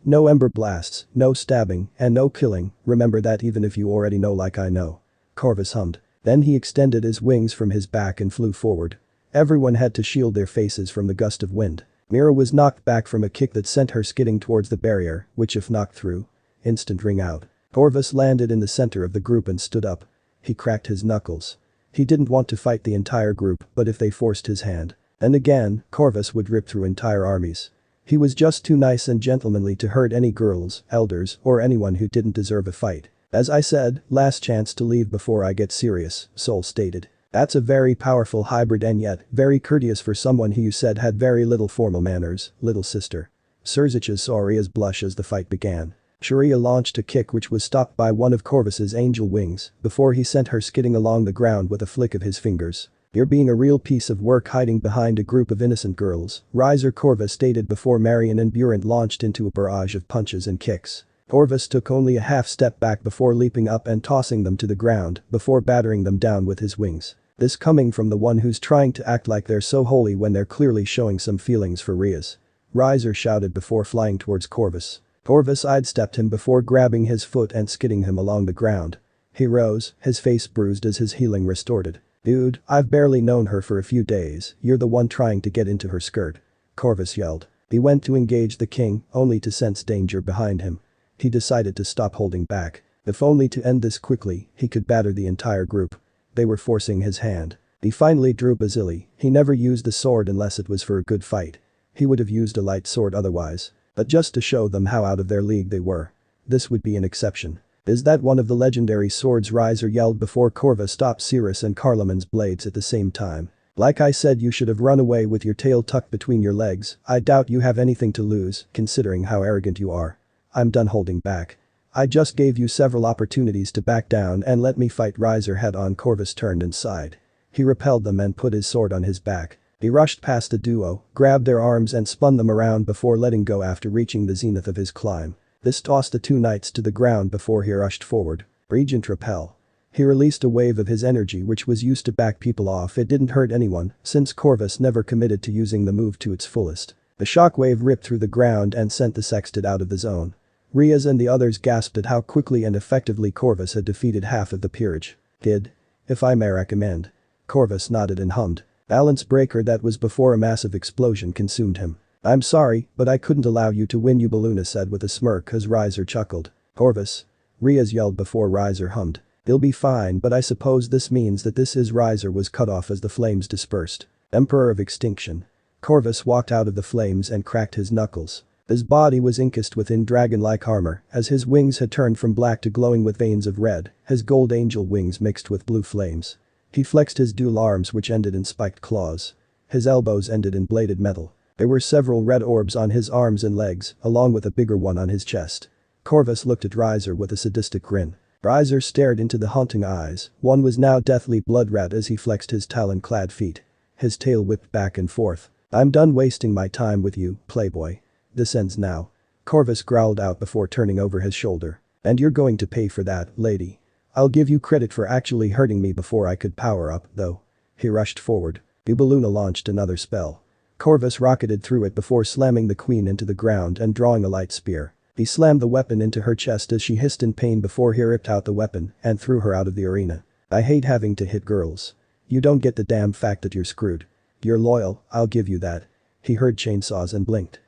No ember blasts, no stabbing, and no killing, remember that even if you already know like I know. Corvus hummed. Then he extended his wings from his back and flew forward. Everyone had to shield their faces from the gust of wind. Mira was knocked back from a kick that sent her skidding towards the barrier, which if knocked through, instant ring out. Corvus landed in the center of the group and stood up. He cracked his knuckles. He didn't want to fight the entire group, but if they forced his hand. And again, Corvus would rip through entire armies. He was just too nice and gentlemanly to hurt any girls, elders, or anyone who didn't deserve a fight. As I said, last chance to leave before I get serious, Sol stated. That's a very powerful hybrid and yet very courteous for someone who you said had very little formal manners, little sister. Surziches saw Ria's blush as the fight began. Sharia launched a kick which was stopped by one of Corvus's angel wings before he sent her skidding along the ground with a flick of his fingers. You're being a real piece of work hiding behind a group of innocent girls, Riser, Corvus stated before Marion and Burant launched into a barrage of punches and kicks. Corvus took only a half step back before leaping up and tossing them to the ground before battering them down with his wings. This coming from the one who's trying to act like they're so holy when they're clearly showing some feelings for Rias. Riser shouted before flying towards Corvus. Corvus sidestepped him before grabbing his foot and skidding him along the ground. He rose, his face bruised as his healing restored. Dude, I've barely known her for a few days, you're the one trying to get into her skirt. Corvus yelled. He went to engage the king, only to sense danger behind him. He decided to stop holding back. If only to end this quickly, he could batter the entire group. They were forcing his hand. He finally drew Basili. He never used the sword unless it was for a good fight. He would have used a light sword otherwise. But just to show them how out of their league they were. This would be an exception. Is that one of the legendary swords? Riser yelled before Corvus stopped Cirrus and Carloman's blades at the same time. Like I said, you should have run away with your tail tucked between your legs. I doubt you have anything to lose, considering how arrogant you are. I'm done holding back. I just gave you several opportunities to back down and let me fight. Riser head on. Corvus turned and sighed. He repelled them and put his sword on his back. He rushed past the duo, grabbed their arms and spun them around before letting go after reaching the zenith of his climb. This tossed the two knights to the ground before he rushed forward. Regent repel. He released a wave of his energy which was used to back people off. It didn't hurt anyone, since Corvus never committed to using the move to its fullest. The shockwave ripped through the ground and sent the sextet out of the zone. Rias and the others gasped at how quickly and effectively Corvus had defeated half of the peerage. If I may recommend. Corvus nodded and hummed. Balance breaker that was before a massive explosion consumed him. I'm sorry, but I couldn't allow you to win, Eubeluna said with a smirk as Riser chuckled. Corvus. Rias yelled before Riser hummed. They'll be fine, but I suppose this means that this is Riser was cut off as the flames dispersed. Emperor of Extinction. Corvus walked out of the flames and cracked his knuckles. His body was encased within dragon-like armor, as his wings had turned from black to glowing with veins of red, his gold angel wings mixed with blue flames. He flexed his dual arms which ended in spiked claws. His elbows ended in bladed metal. There were several red orbs on his arms and legs, along with a bigger one on his chest. Corvus looked at Riser with a sadistic grin. Riser stared into the haunting eyes, one was now deathly blood red as he flexed his talon-clad feet. His tail whipped back and forth. I'm done wasting my time with you, playboy. This ends now. Corvus growled out before turning over his shoulder. And you're going to pay for that, lady. I'll give you credit for actually hurting me before I could power up, though. He rushed forward. Eubeluna launched another spell. Corvus rocketed through it before slamming the queen into the ground and drawing a light spear. He slammed the weapon into her chest as she hissed in pain before he ripped out the weapon and threw her out of the arena. I hate having to hit girls. You don't get the damn fact that you're screwed. You're loyal, I'll give you that. He heard chainsaws and blinked.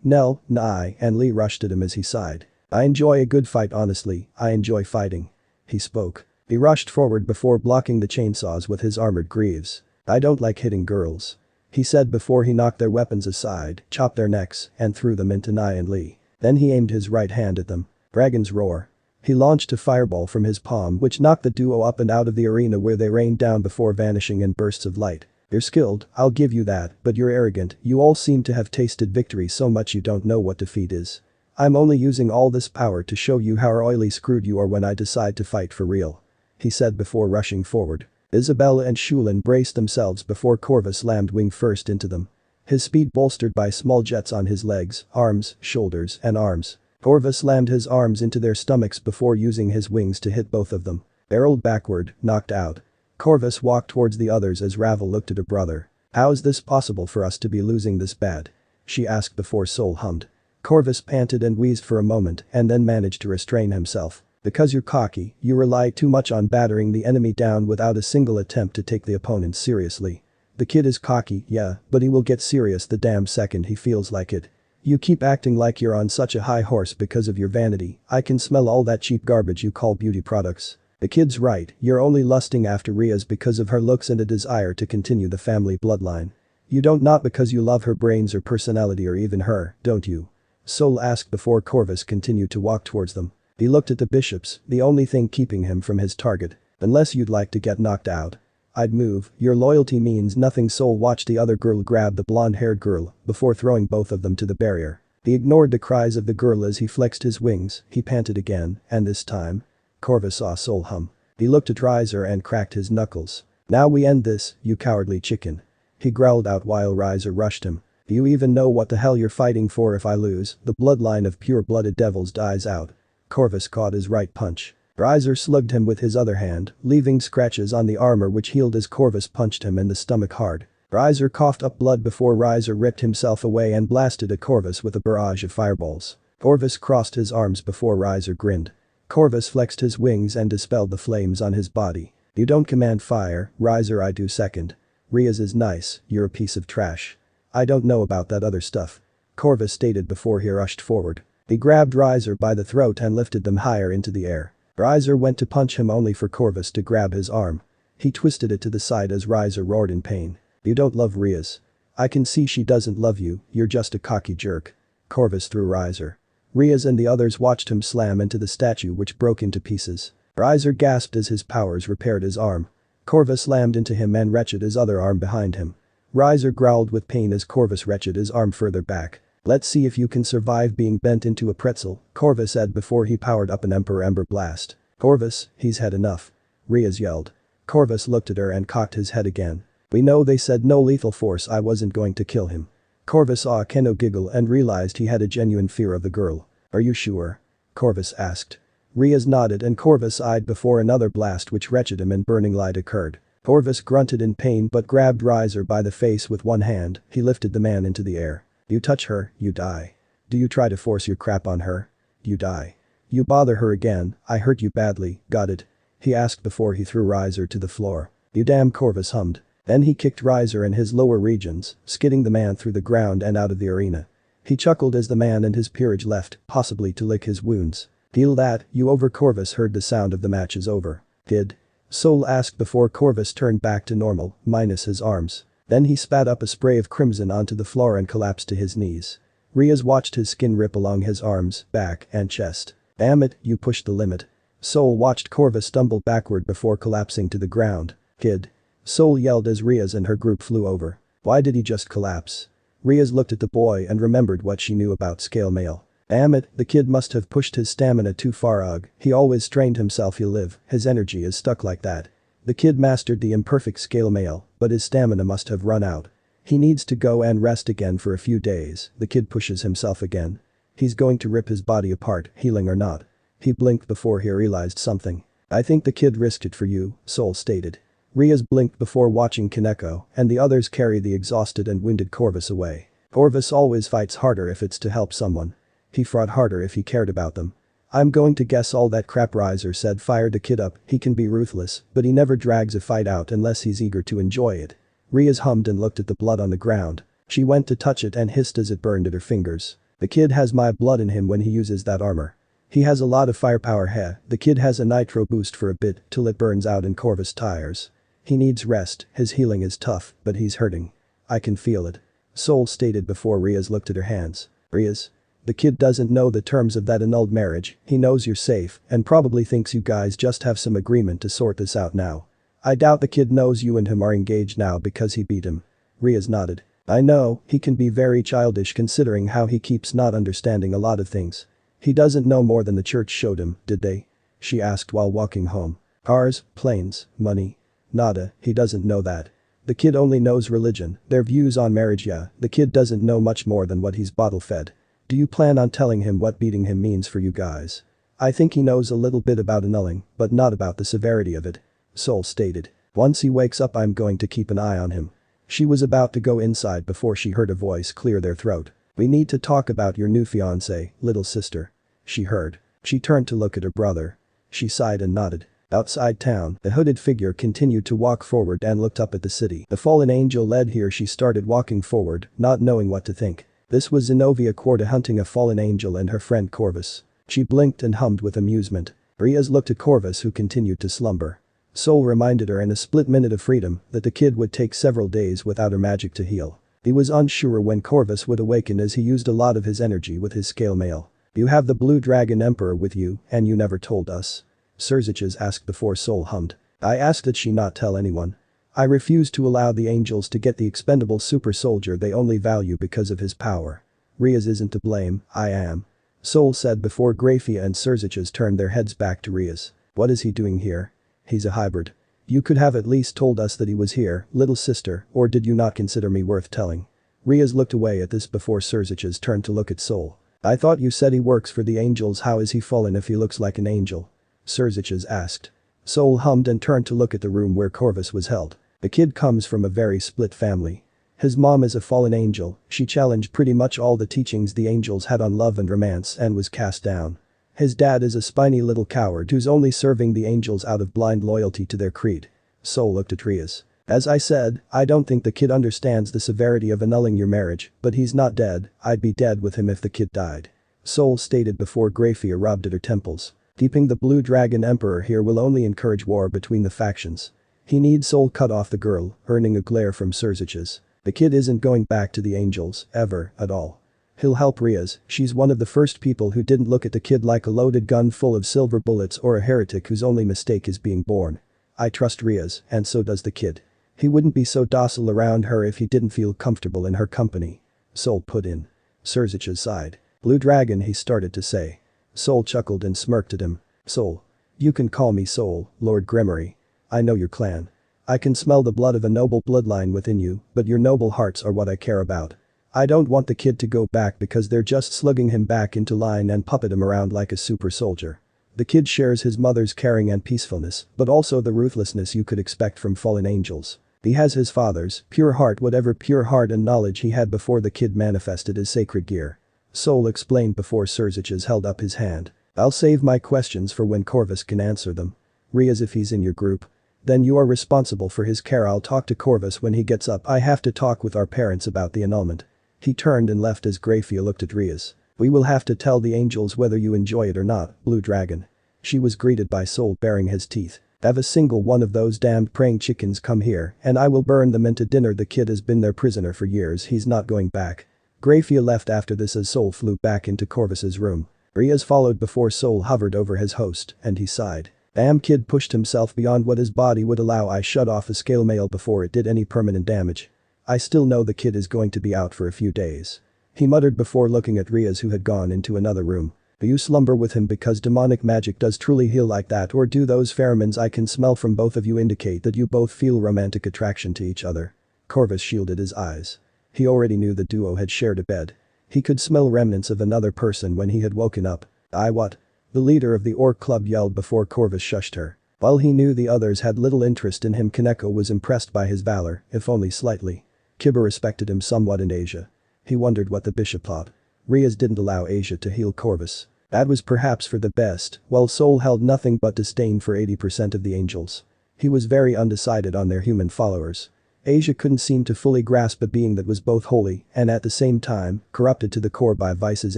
Nell, Nye, and Lee rushed at him as he sighed. I enjoy a good fight, honestly, I enjoy fighting. He spoke. He rushed forward before blocking the chainsaws with his armored greaves. I don't like hitting girls. He said before he knocked their weapons aside, chopped their necks, and threw them into Nye and Lee. Then he aimed his right hand at them. Dragon's roar. He launched a fireball from his palm which knocked the duo up and out of the arena where they rained down before vanishing in bursts of light. You're skilled, I'll give you that, but you're arrogant, you all seem to have tasted victory so much you don't know what defeat is. I'm only using all this power to show you how royally screwed you are when I decide to fight for real. He said before rushing forward. Isabella and Shulin braced themselves before Corvus slammed wing first into them. His speed bolstered by small jets on his legs, arms, shoulders, and arms. Corvus slammed his arms into their stomachs before using his wings to hit both of them. Barreled backward, knocked out. Corvus walked towards the others as Ravel looked at her brother. How is this possible for us to be losing this bad? She asked before Soul hummed. Corvus panted and wheezed for a moment and then managed to restrain himself. Because you're cocky, you rely too much on battering the enemy down without a single attempt to take the opponent seriously. The kid is cocky, yeah, but he will get serious the damn second he feels like it. You keep acting like you're on such a high horse because of your vanity, I can smell all that cheap garbage you call beauty products. The kid's right, you're only lusting after Rias because of her looks and a desire to continue the family bloodline. You don't, not because you love her brains or personality or even her, don't you? Soul asked before Corvus continued to walk towards them. He looked at the bishops, the only thing keeping him from his target. Unless you'd like to get knocked out. I'd move, your loyalty means nothing. Soul watched the other girl grab the blonde-haired girl before throwing both of them to the barrier. He ignored the cries of the girl as he flexed his wings, he panted again, and this time. Corvus saw Soul hum. He looked at Riser and cracked his knuckles. Now we end this, you cowardly chicken. He growled out while Riser rushed him. Do you even know what the hell you're fighting for? If I lose, the bloodline of pure-blooded devils dies out. Corvus caught his right punch. Riser slugged him with his other hand, leaving scratches on the armor which healed as Corvus punched him in the stomach hard. Riser coughed up blood before Riser ripped himself away and blasted at Corvus with a barrage of fireballs. Corvus crossed his arms before Riser grinned. Corvus flexed his wings and dispelled the flames on his body. You don't command fire, Riser, I do. Second. Rias is nice, you're a piece of trash. I don't know about that other stuff. Corvus stated before he rushed forward. He grabbed Riser by the throat and lifted them higher into the air. Riser went to punch him only for Corvus to grab his arm. He twisted it to the side as Riser roared in pain. You don't love Rias. I can see she doesn't love you, you're just a cocky jerk. Corvus threw Riser. Rias and the others watched him slam into the statue which broke into pieces. Riser gasped as his powers repaired his arm. Corvus slammed into him and wrenched his other arm behind him. Riser growled with pain as Corvus wrenched his arm further back. Let's see if you can survive being bent into a pretzel, Corvus said before he powered up an Emperor Ember Blast. Corvus, he's had enough. Rias yelled. Corvus looked at her and cocked his head again. We know they said no lethal force, I wasn't going to kill him. Corvus saw Keno giggle and realized he had a genuine fear of the girl. Are you sure? Corvus asked. Rias nodded and Corvus eyed before another blast which wrenched him and burning light occurred. Corvus grunted in pain but grabbed Riser by the face with one hand, he lifted the man into the air. You touch her, you die. Do you try to force your crap on her? You die. You bother her again, I hurt you badly, got it? He asked before he threw Riser to the floor. You damn, Corvus hummed. Then he kicked Riser in his lower regions, skidding the man through the ground and out of the arena. He chuckled as the man and his peerage left, possibly to lick his wounds. Feel that, you over? Corvus heard the sound of the match is over. Did? Soul asked before Corvus turned back to normal, minus his arms. Then he spat up a spray of crimson onto the floor and collapsed to his knees. Rias watched his skin rip along his arms, back, and chest. Damn it, you pushed the limit. Soul watched Corvus stumble backward before collapsing to the ground. Kid. Soul yelled as Rias and her group flew over. Why did he just collapse? Rias looked at the boy and remembered what she knew about scale mail. Damn it, the kid must have pushed his stamina too far. Ugh, he always strained himself. He'll live, his energy is stuck like that. The kid mastered the imperfect scale mail, but his stamina must have run out. He needs to go and rest again for a few days. The kid pushes himself again. He's going to rip his body apart, healing or not. He blinked before he realized something. I think the kid risked it for you, Soul stated. Rias blinked before watching Kaneko and the others carry the exhausted and wounded Corvus away. Corvus always fights harder if it's to help someone. He fought harder if he cared about them. I'm going to guess all that crap, Riser said. Fired the kid up, he can be ruthless, but he never drags a fight out unless he's eager to enjoy it. Rias hummed and looked at the blood on the ground. She went to touch it and hissed as it burned at her fingers. The kid has my blood in him when he uses that armor. He has a lot of firepower. The kid has a nitro boost for a bit till it burns out in Corvus tires. He needs rest, his healing is tough, but he's hurting. I can feel it. Soul stated before Rias looked at her hands. Rias? The kid doesn't know the terms of that annulled marriage, he knows you're safe and probably thinks you guys just have some agreement to sort this out now. I doubt the kid knows you and him are engaged now because he beat him. Rias nodded. I know, he can be very childish considering how he keeps not understanding a lot of things. He doesn't know more than the church showed him, did they? She asked while walking home. Cars, planes, money. Nada, he doesn't know that. The kid only knows religion, their views on marriage. Yeah, the kid doesn't know much more than what he's bottle-fed. Do you plan on telling him what beating him means for you guys? I think he knows a little bit about annulling, but not about the severity of it. Sol stated. Once he wakes up I'm going to keep an eye on him. She was about to go inside before she heard a voice clear their throat. We need to talk about your new fiancé, little sister. She heard. She turned to look at her brother. She sighed and nodded. Outside town, the hooded figure continued to walk forward and looked up at the city. The fallen angel led here. She started walking forward, not knowing what to think. This was Xenovia Corda hunting a fallen angel and her friend Corvus. She blinked and hummed with amusement. Rias looked at Corvus who continued to slumber. Sol reminded her in a split minute of freedom that the kid would take several days without her magic to heal. He was unsure when Corvus would awaken as he used a lot of his energy with his scale mail. You have the Blue Dragon Emperor with you and you never told us. Surziches asked before Sol hummed. I asked that she not tell anyone. I refuse to allow the angels to get the expendable super soldier they only value because of his power. Rias isn't to blame, I am. Sol said before Grafia and Surziches turned their heads back to Rias. What is he doing here? He's a hybrid. You could have at least told us that he was here, little sister, or did you not consider me worth telling? Rias looked away at this before Surziches turned to look at Sol. I thought you said he works for the angels. How is he fallen if he looks like an angel? Surziches asked. Sol hummed and turned to look at the room where Corvus was held. The kid comes from a very split family. His mom is a fallen angel, she challenged pretty much all the teachings the angels had on love and romance and was cast down. His dad is a spiny little coward who's only serving the angels out of blind loyalty to their creed. Sol looked at Rias. As I said, I don't think the kid understands the severity of annulling your marriage, but he's not dead, I'd be dead with him if the kid died. Sol stated before Grafia rubbed at her temples. Keeping the Blue Dragon Emperor here will only encourage war between the factions. He needs Sol cut off the girl, earning a glare from Surziches. The kid isn't going back to the angels, ever, at all. He'll help Rias, she's one of the first people who didn't look at the kid like a loaded gun full of silver bullets or a heretic whose only mistake is being born. I trust Rias, and so does the kid. He wouldn't be so docile around her if he didn't feel comfortable in her company. Sol put in. Surziches sighed. Blue Dragon he started to say. Sol chuckled and smirked at him. Sol. You can call me Sol, Lord Gremory. I know your clan. I can smell the blood of a noble bloodline within you, but your noble hearts are what I care about. I don't want the kid to go back because they're just slugging him back into line and puppet him around like a super soldier. The kid shares his mother's caring and peacefulness, but also the ruthlessness you could expect from fallen angels. He has his father's pure heart, whatever pure heart and knowledge he had before the kid manifested his sacred gear. Sol explained before Surziches held up his hand. I'll save my questions for when Corvus can answer them. Rias if he's in your group. Then you are responsible for his care. I'll talk to Corvus when he gets up. I have to talk with our parents about the annulment. He turned and left as Grafia looked at Rias. We will have to tell the angels whether you enjoy it or not, Blue Dragon. She was greeted by Sol baring his teeth. Have a single one of those damned praying chickens come here and I will burn them into dinner. The kid has been their prisoner for years. He's not going back. Grafia left after this as Sol flew back into Corvus's room. Rias followed before Sol hovered over his host and he sighed. Damn kid pushed himself beyond what his body would allow. I shut off a scale mail before it did any permanent damage. I still know the kid is going to be out for a few days. He muttered before looking at Rias who had gone into another room. Do you slumber with him because demonic magic does truly heal like that, or do those pheromones I can smell from both of you indicate that you both feel romantic attraction to each other? Corvus shielded his eyes. He already knew the duo had shared a bed. He could smell remnants of another person when he had woken up. What? The leader of the Orc Club yelled before Corvus shushed her. While he knew the others had little interest in him, Kaneko was impressed by his valor, if only slightly. Kiba respected him somewhat in Asia. He wondered what the bishop thought. Rias didn't allow Asia to heal Corvus. That was perhaps for the best, while Sol held nothing but disdain for 80% of the angels. He was very undecided on their human followers. Asia couldn't seem to fully grasp a being that was both holy and at the same time corrupted to the core by vices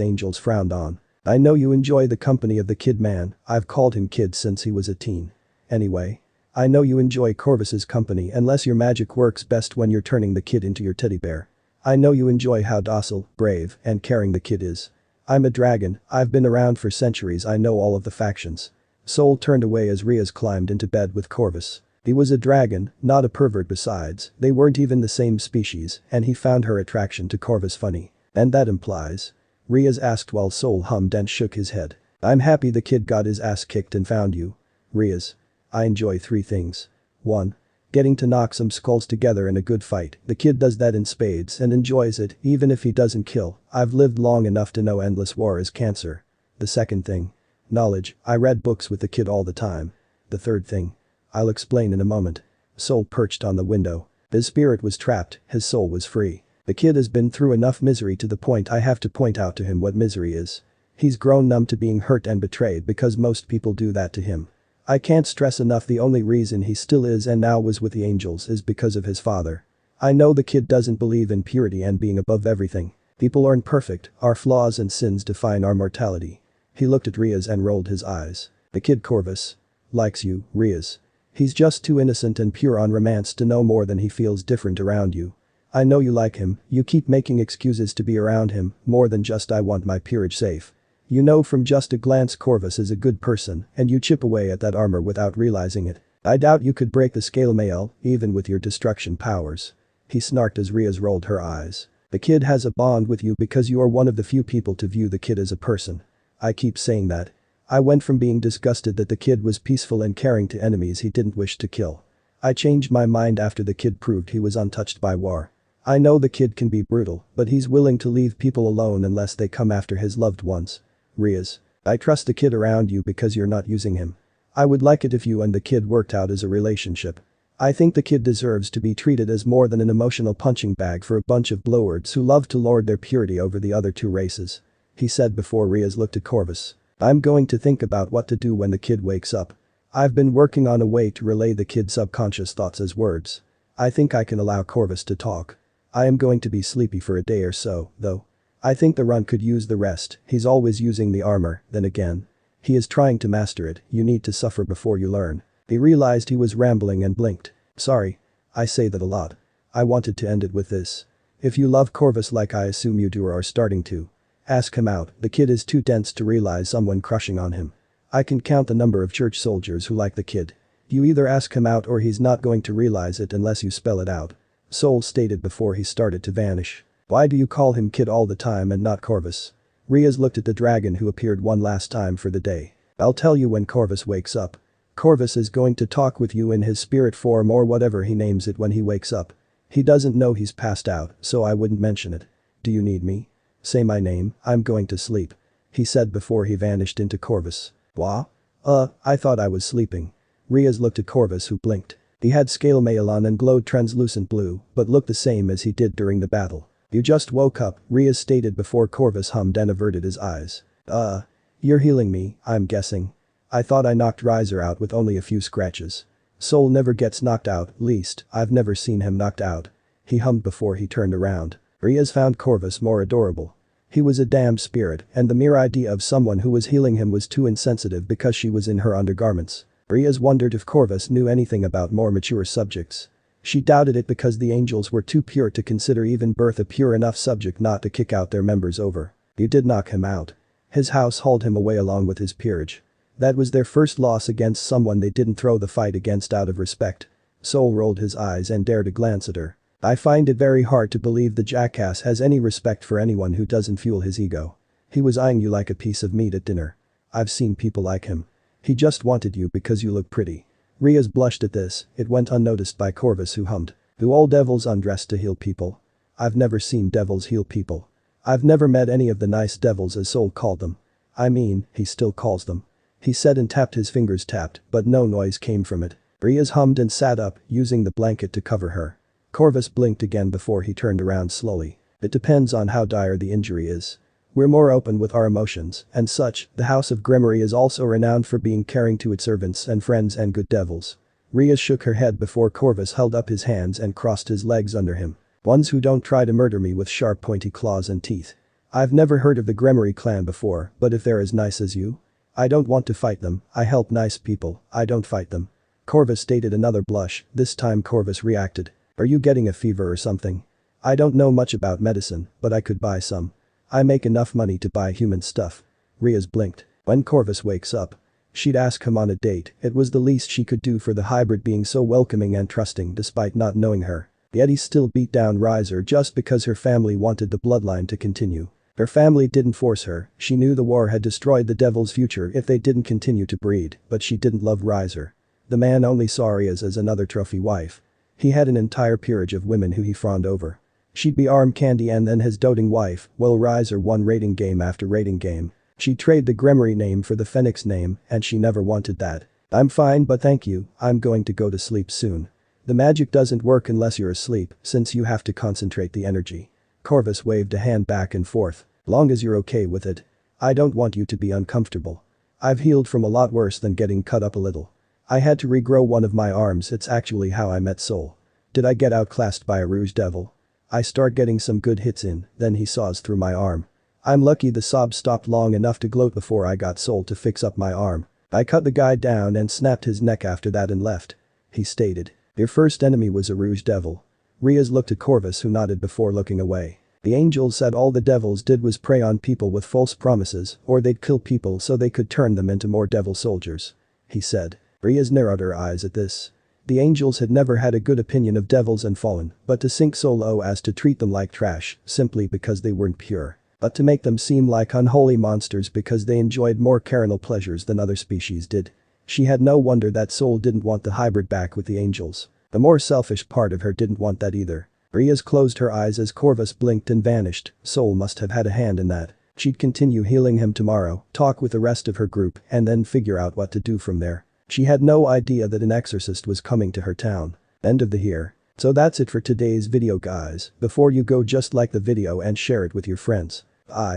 angels frowned on. I know you enjoy the company of the kid man. I've called him kid since he was a teen. Anyway. I know you enjoy Corvus's company unless your magic works best when you're turning the kid into your teddy bear. I know you enjoy how docile, brave, and caring the kid is. I'm a dragon, I've been around for centuries, I know all of the factions. Soul turned away as Rias climbed into bed with Corvus. He was a dragon, not a pervert besides, they weren't even the same species, and he found her attraction to Corvus funny. And that implies? Rias asked while Soul hummed and shook his head. I'm happy the kid got his ass kicked and found you. Rias. I enjoy 3 things. 1. Getting to knock some skulls together in a good fight, the kid does that in spades and enjoys it even if he doesn't kill. I've lived long enough to know endless war is cancer. The second thing. Knowledge, I read books with the kid all the time. The third thing. I'll explain in a moment. Soul perched on the window. His spirit was trapped, his soul was free. The kid has been through enough misery to the point I have to point out to him what misery is. He's grown numb to being hurt and betrayed because most people do that to him. I can't stress enough the only reason he still is and now was with the angels is because of his father. I know the kid doesn't believe in purity and being above everything. People aren't perfect, our flaws and sins define our mortality. He looked at Rias and rolled his eyes. The kid Corvus likes you, Rias. He's just too innocent and pure on romance to know more than he feels different around you. I know you like him, you keep making excuses to be around him, more than just I want my peerage safe. You know from just a glance Corvus is a good person and you chip away at that armor without realizing it. I doubt you could break the scale mail, even with your destruction powers. He snarked as Rias rolled her eyes. The kid has a bond with you because you are one of the few people to view the kid as a person. I keep saying that. I went from being disgusted that the kid was peaceful and caring to enemies he didn't wish to kill. I changed my mind after the kid proved he was untouched by war. I know the kid can be brutal, but he's willing to leave people alone unless they come after his loved ones. Rias. I trust the kid around you because you're not using him. I would like it if you and the kid worked out as a relationship. I think the kid deserves to be treated as more than an emotional punching bag for a bunch of blowhards who love to lord their purity over the other 2 races. He said before Rias looked at Corvus. I'm going to think about what to do when the kid wakes up. I've been working on a way to relay the kid's subconscious thoughts as words. I think I can allow Corvus to talk. I am going to be sleepy for a day or so, though. I think the runt could use the rest, he's always using the armor, then again. He is trying to master it, you need to suffer before you learn. He realized he was rambling and blinked. Sorry. I say that a lot. I wanted to end it with this. If you love Corvus like I assume you do or are starting to. Ask him out, the kid is too dense to realize someone crushing on him. I can count the number of church soldiers who like the kid. You either ask him out or he's not going to realize it unless you spell it out. Soul stated before he started to vanish. Why do you call him kid all the time and not Corvus? Rias looked at the dragon who appeared one last time for the day. I'll tell you when Corvus wakes up. Corvus is going to talk with you in his spirit form or whatever he names it when he wakes up. He doesn't know he's passed out, so I wouldn't mention it. Do you need me? Say my name, I'm going to sleep. He said before he vanished into Corvus. What? I thought I was sleeping. Rias looked at Corvus who blinked. He had scale mail on and glowed translucent blue, but looked the same as he did during the battle. You just woke up, Rias stated before Corvus hummed and averted his eyes. You're healing me, I'm guessing. I thought I knocked Riser out with only a few scratches. Soul never gets knocked out, least, I've never seen him knocked out. He hummed before he turned around. Rias found Corvus more adorable. He was a damned spirit, and the mere idea of someone who was healing him was too insensitive because she was in her undergarments. Rias wondered if Corvus knew anything about more mature subjects. She doubted it because the angels were too pure to consider even birth a pure enough subject not to kick out their members over. You did knock him out. His house hauled him away along with his peerage. That was their first loss against someone they didn't throw the fight against out of respect. Soul rolled his eyes and dared a glance at her. I find it very hard to believe the jackass has any respect for anyone who doesn't fuel his ego. He was eyeing you like a piece of meat at dinner. I've seen people like him. He just wanted you because you look pretty. Rias blushed at this, it went unnoticed by Corvus who hummed. Do all devils undress to heal people? I've never seen devils heal people. I've never met any of the nice devils as Soul called them. I mean, he still calls them. He said and tapped his fingers tapped, but no noise came from it. Rias hummed and sat up, using the blanket to cover her. Corvus blinked again before he turned around slowly. It depends on how dire the injury is. We're more open with our emotions, and such, the house of Gremory is also renowned for being caring to its servants and friends and good devils. Rias shook her head before Corvus held up his hands and crossed his legs under him. Ones who don't try to murder me with sharp pointy claws and teeth. I've never heard of the Gremory clan before, but if they're as nice as you? I don't want to fight them, I help nice people, I don't fight them. Corvus stated another blush, this time Corvus reacted. Are you getting a fever or something? I don't know much about medicine, but I could buy some. I make enough money to buy human stuff. Rias blinked. When Corvus wakes up, she'd ask him on a date. It was the least she could do for the hybrid being so welcoming and trusting despite not knowing her. Yet he still beat down Riser just because her family wanted the bloodline to continue. Her family didn't force her, she knew the war had destroyed the devil's future if they didn't continue to breed, but she didn't love Riser. The man only saw Rias as another trophy wife. He had an entire peerage of women who he fawned over. She'd be arm candy and then his doting wife, while Riser won rating game after rating game. She'd trade the Gremory name for the Phoenix name, and she never wanted that. I'm fine but thank you, I'm going to go to sleep soon. The magic doesn't work unless you're asleep, since you have to concentrate the energy. Corvus waved a hand back and forth. Long as you're okay with it. I don't want you to be uncomfortable. I've healed from a lot worse than getting cut up a little. I had to regrow one of my arms, it's actually how I met Soul. Did I get outclassed by a rouge devil? I start getting some good hits in, then he saws through my arm. I'm lucky the sob stopped long enough to gloat before I got Soul to fix up my arm. I cut the guy down and snapped his neck after that and left. He stated. Your first enemy was a rouge devil. Rias looked at Corvus who nodded before looking away. The angels said all the devils did was prey on people with false promises or they'd kill people so they could turn them into more devil soldiers. He said. Rias narrowed her eyes at this. The angels had never had a good opinion of devils and fallen, but to sink so low as to treat them like trash simply because they weren't pure. But to make them seem like unholy monsters because they enjoyed more carnal pleasures than other species did. She had no wonder that Soul didn't want the hybrid back with the angels. The more selfish part of her didn't want that either. Rias closed her eyes as Corvus blinked and vanished. Soul must have had a hand in that. She'd continue healing him tomorrow, talk with the rest of her group, and then figure out what to do from there. She had no idea that an exorcist was coming to her town. End of the here. So that's it for today's video guys. Before you go, just like the video and share it with your friends. Bye.